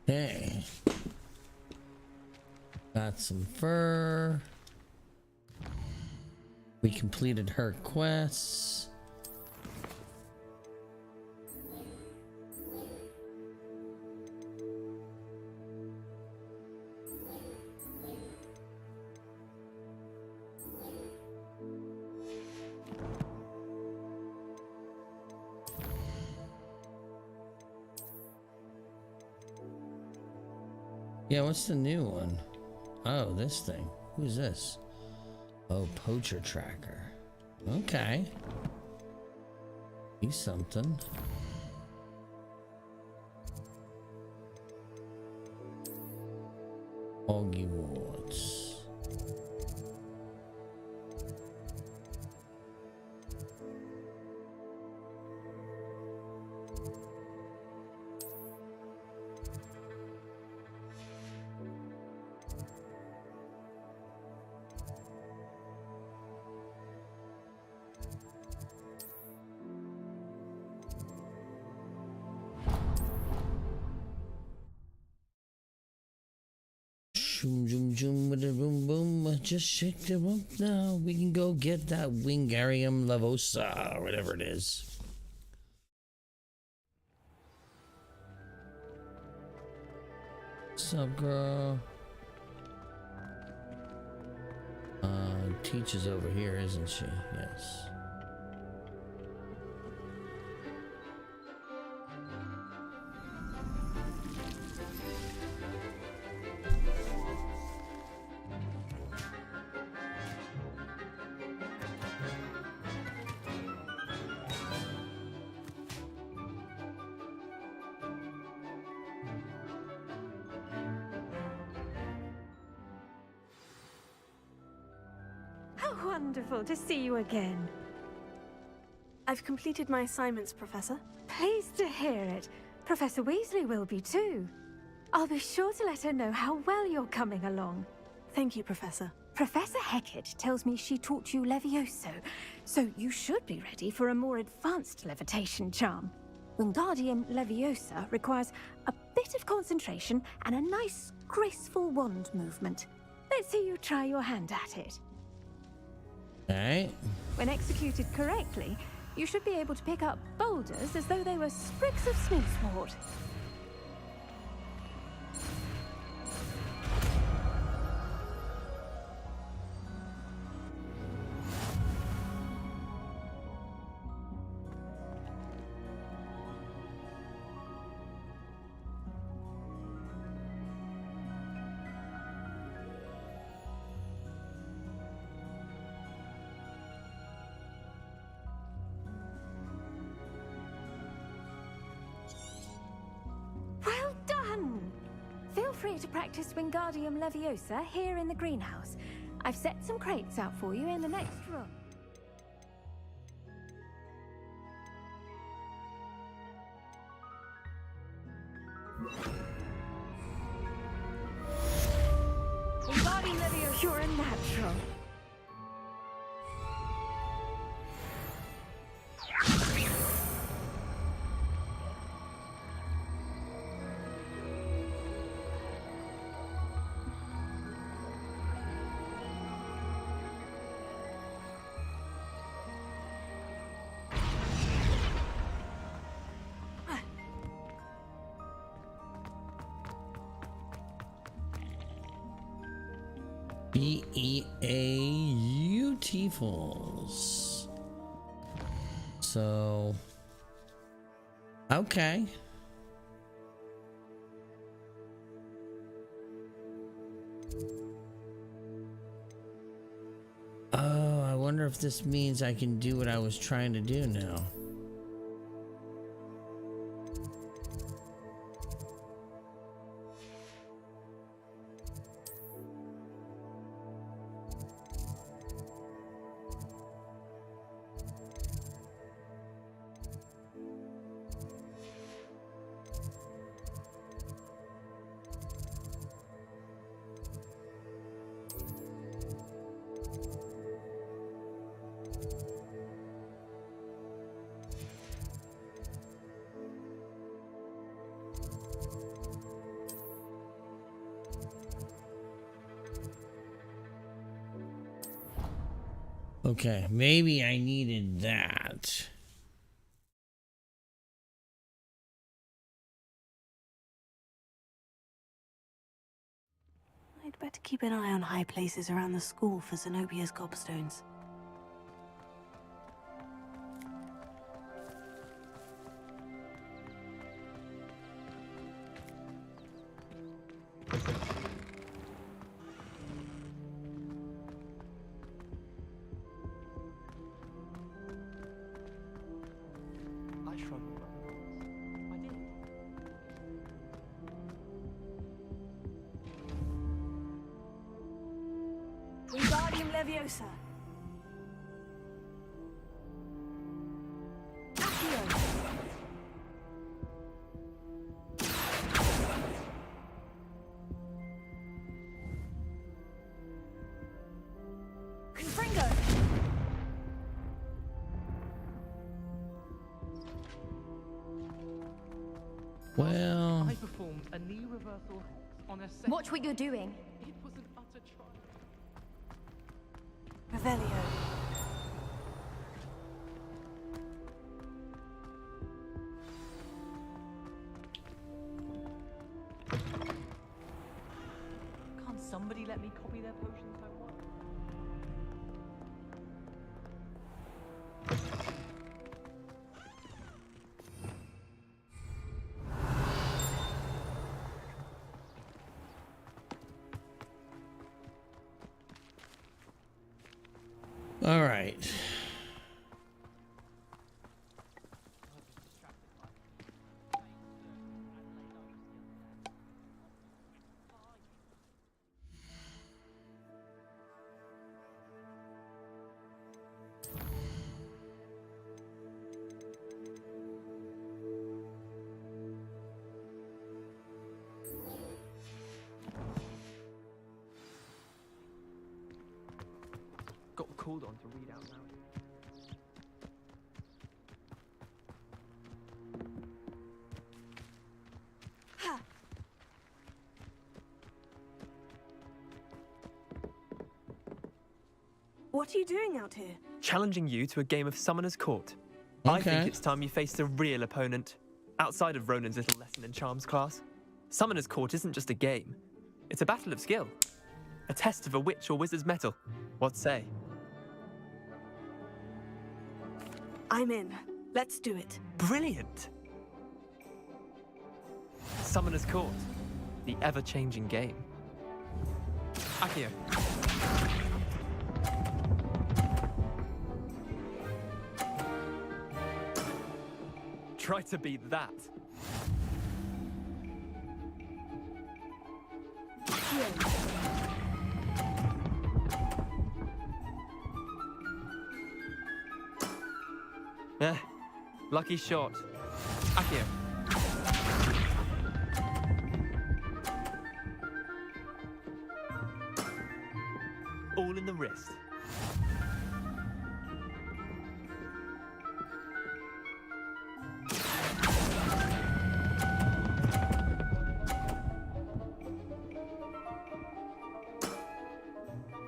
Hey. Got some fur. We completed her quests. Yeah, what's the new one? Oh, this thing. Who's this? Oh, poacher tracker. Okay. He's something. Hogwarts. just shake them up now. We can go get that Wingardium Leviosa, or whatever it is. What's up, girl? Teach is over here, isn't she? Yes. How wonderful to see you again. I've completed my assignments, Professor. Pleased to hear it. Professor Weasley will be too. I'll be sure to let her know how well you're coming along. Thank you, Professor. Professor Hecat tells me she taught you Levioso, so you should be ready for a more advanced levitation charm. Wingardium Leviosa requires a bit of concentration and a nice, graceful wand movement. Let's see you try your hand at it. Alright. When executed correctly, you should be able to pick up boulders as though they were sprigs of snooswort. Well done! Feel free to practice Wingardium Leviosa here in the greenhouse. I've set some crates out for you in the next room. Wingardium Leviosa, you're a natural. Beautifuls. So, okay. Oh, I wonder if this means I can do what I was trying to do now. Okay, maybe I needed that. I'd better keep an eye on high places around the school for Zenobia's gobstones. Wingardium Leviosa. Accio. Confringo. Well, I performed a knee reversal hex on a set. Watch what you're doing. It was an utter triumph. Revelio. Can't somebody let me copy their potions homework? All right. Got called on to read out loud. What are you doing out here? Challenging you to a game of Summoner's Court. I think Okay. it's time you faced a real opponent, outside of Ronan's little lesson in charms class. Summoner's Court isn't just a game. It's a battle of skill. A test of a witch or wizard's mettle. What say? I'm in. Let's do it. Brilliant! Summoner's Court. The ever-changing game. Accio. Try to beat that. Lucky shot. Accio. All in the wrist.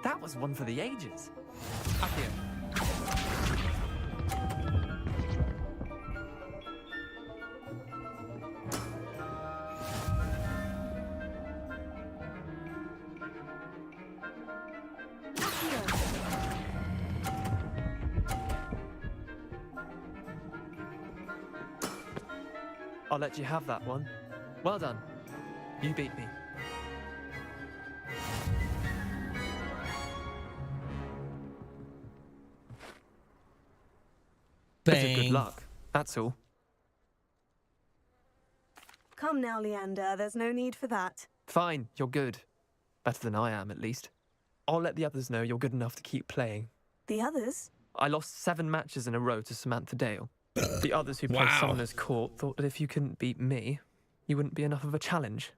That was one for the ages. Accio. I'll let you have that one. Well done. You beat me. Bit of good Bang. luck, that's all. Come now, Leander. There's no need for that. Fine, you're good. Better than I am, at least. I'll let the others know you're good enough to keep playing. The others? I lost 7 matches in a row to Samantha Dale. The others who played Wow. Summoner's Court thought that if you couldn't beat me, you wouldn't be enough of a challenge.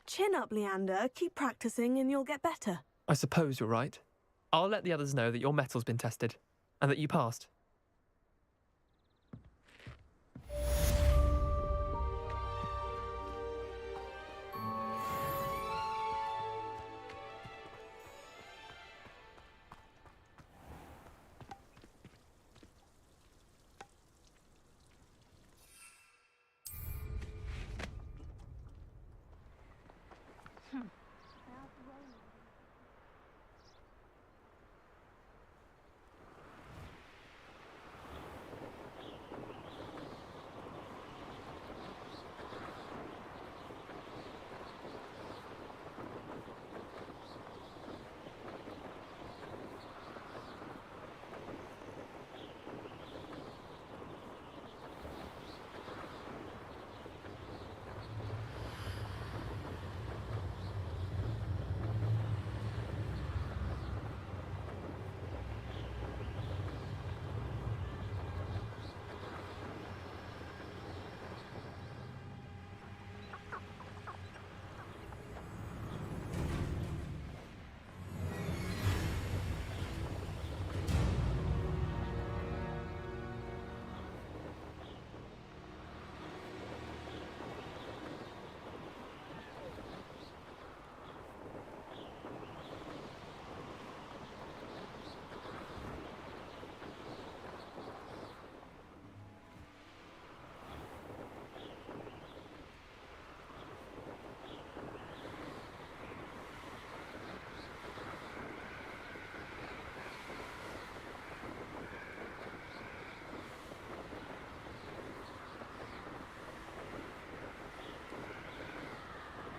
Chin up, Leander. Keep practicing and you'll get better. I suppose you're right. I'll let the others know that your metal's been tested, and that you passed.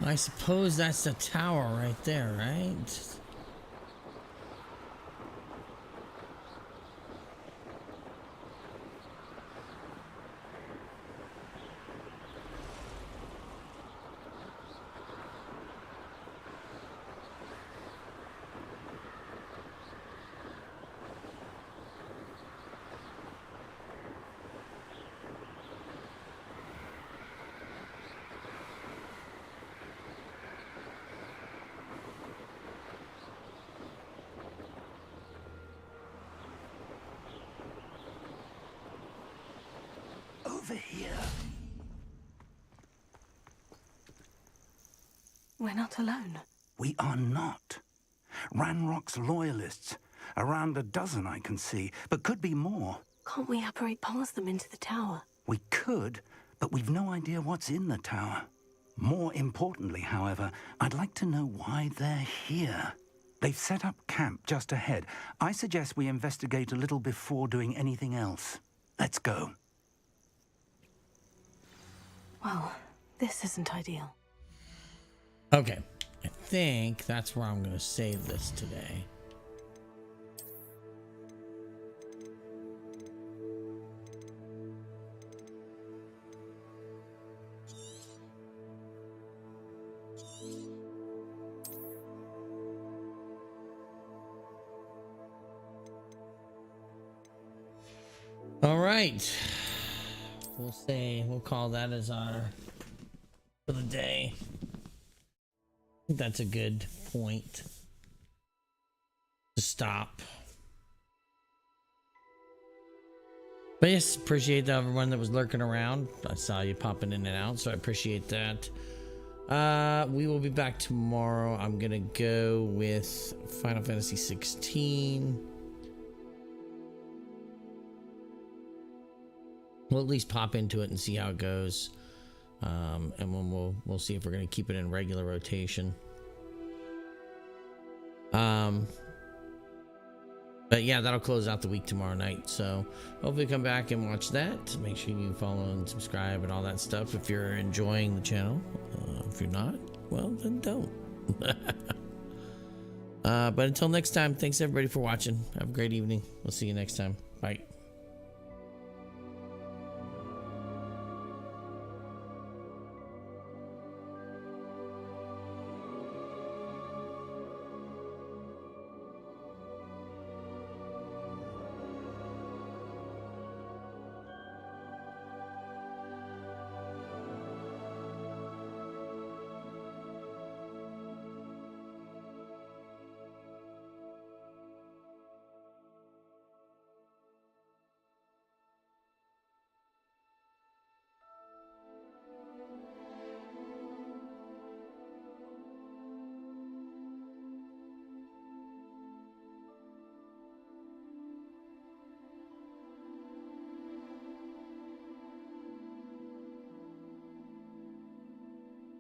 I suppose that's the tower right there, right? Over here. We're not alone. We are not. Ranrock's loyalists. Around a dozen I can see, but could be more. Can't we apparate past them into the tower? We could, but we've no idea what's in the tower. More importantly, however, I'd like to know why they're here. They've set up camp just ahead. I suggest we investigate a little before doing anything else. Let's go. Well, this isn't ideal. Okay, I think that's where I'm gonna save this today. All right, we'll call that as our for the day. I think that's a good point to stop. But yes, appreciate everyone that was lurking around. I saw you popping in and out, so I appreciate that. We will be back tomorrow. I'm gonna go with Final Fantasy 16. We'll at least pop into it and see how it goes. And then we'll see if we're gonna keep it in regular rotation. But yeah, that'll close out the week tomorrow night. So hopefully come back and watch that. Make sure you follow and subscribe and all that stuff if you're enjoying the channel. If you're not, well then don't. But until next time, thanks everybody for watching. Have a great evening. We'll see you next time. Bye.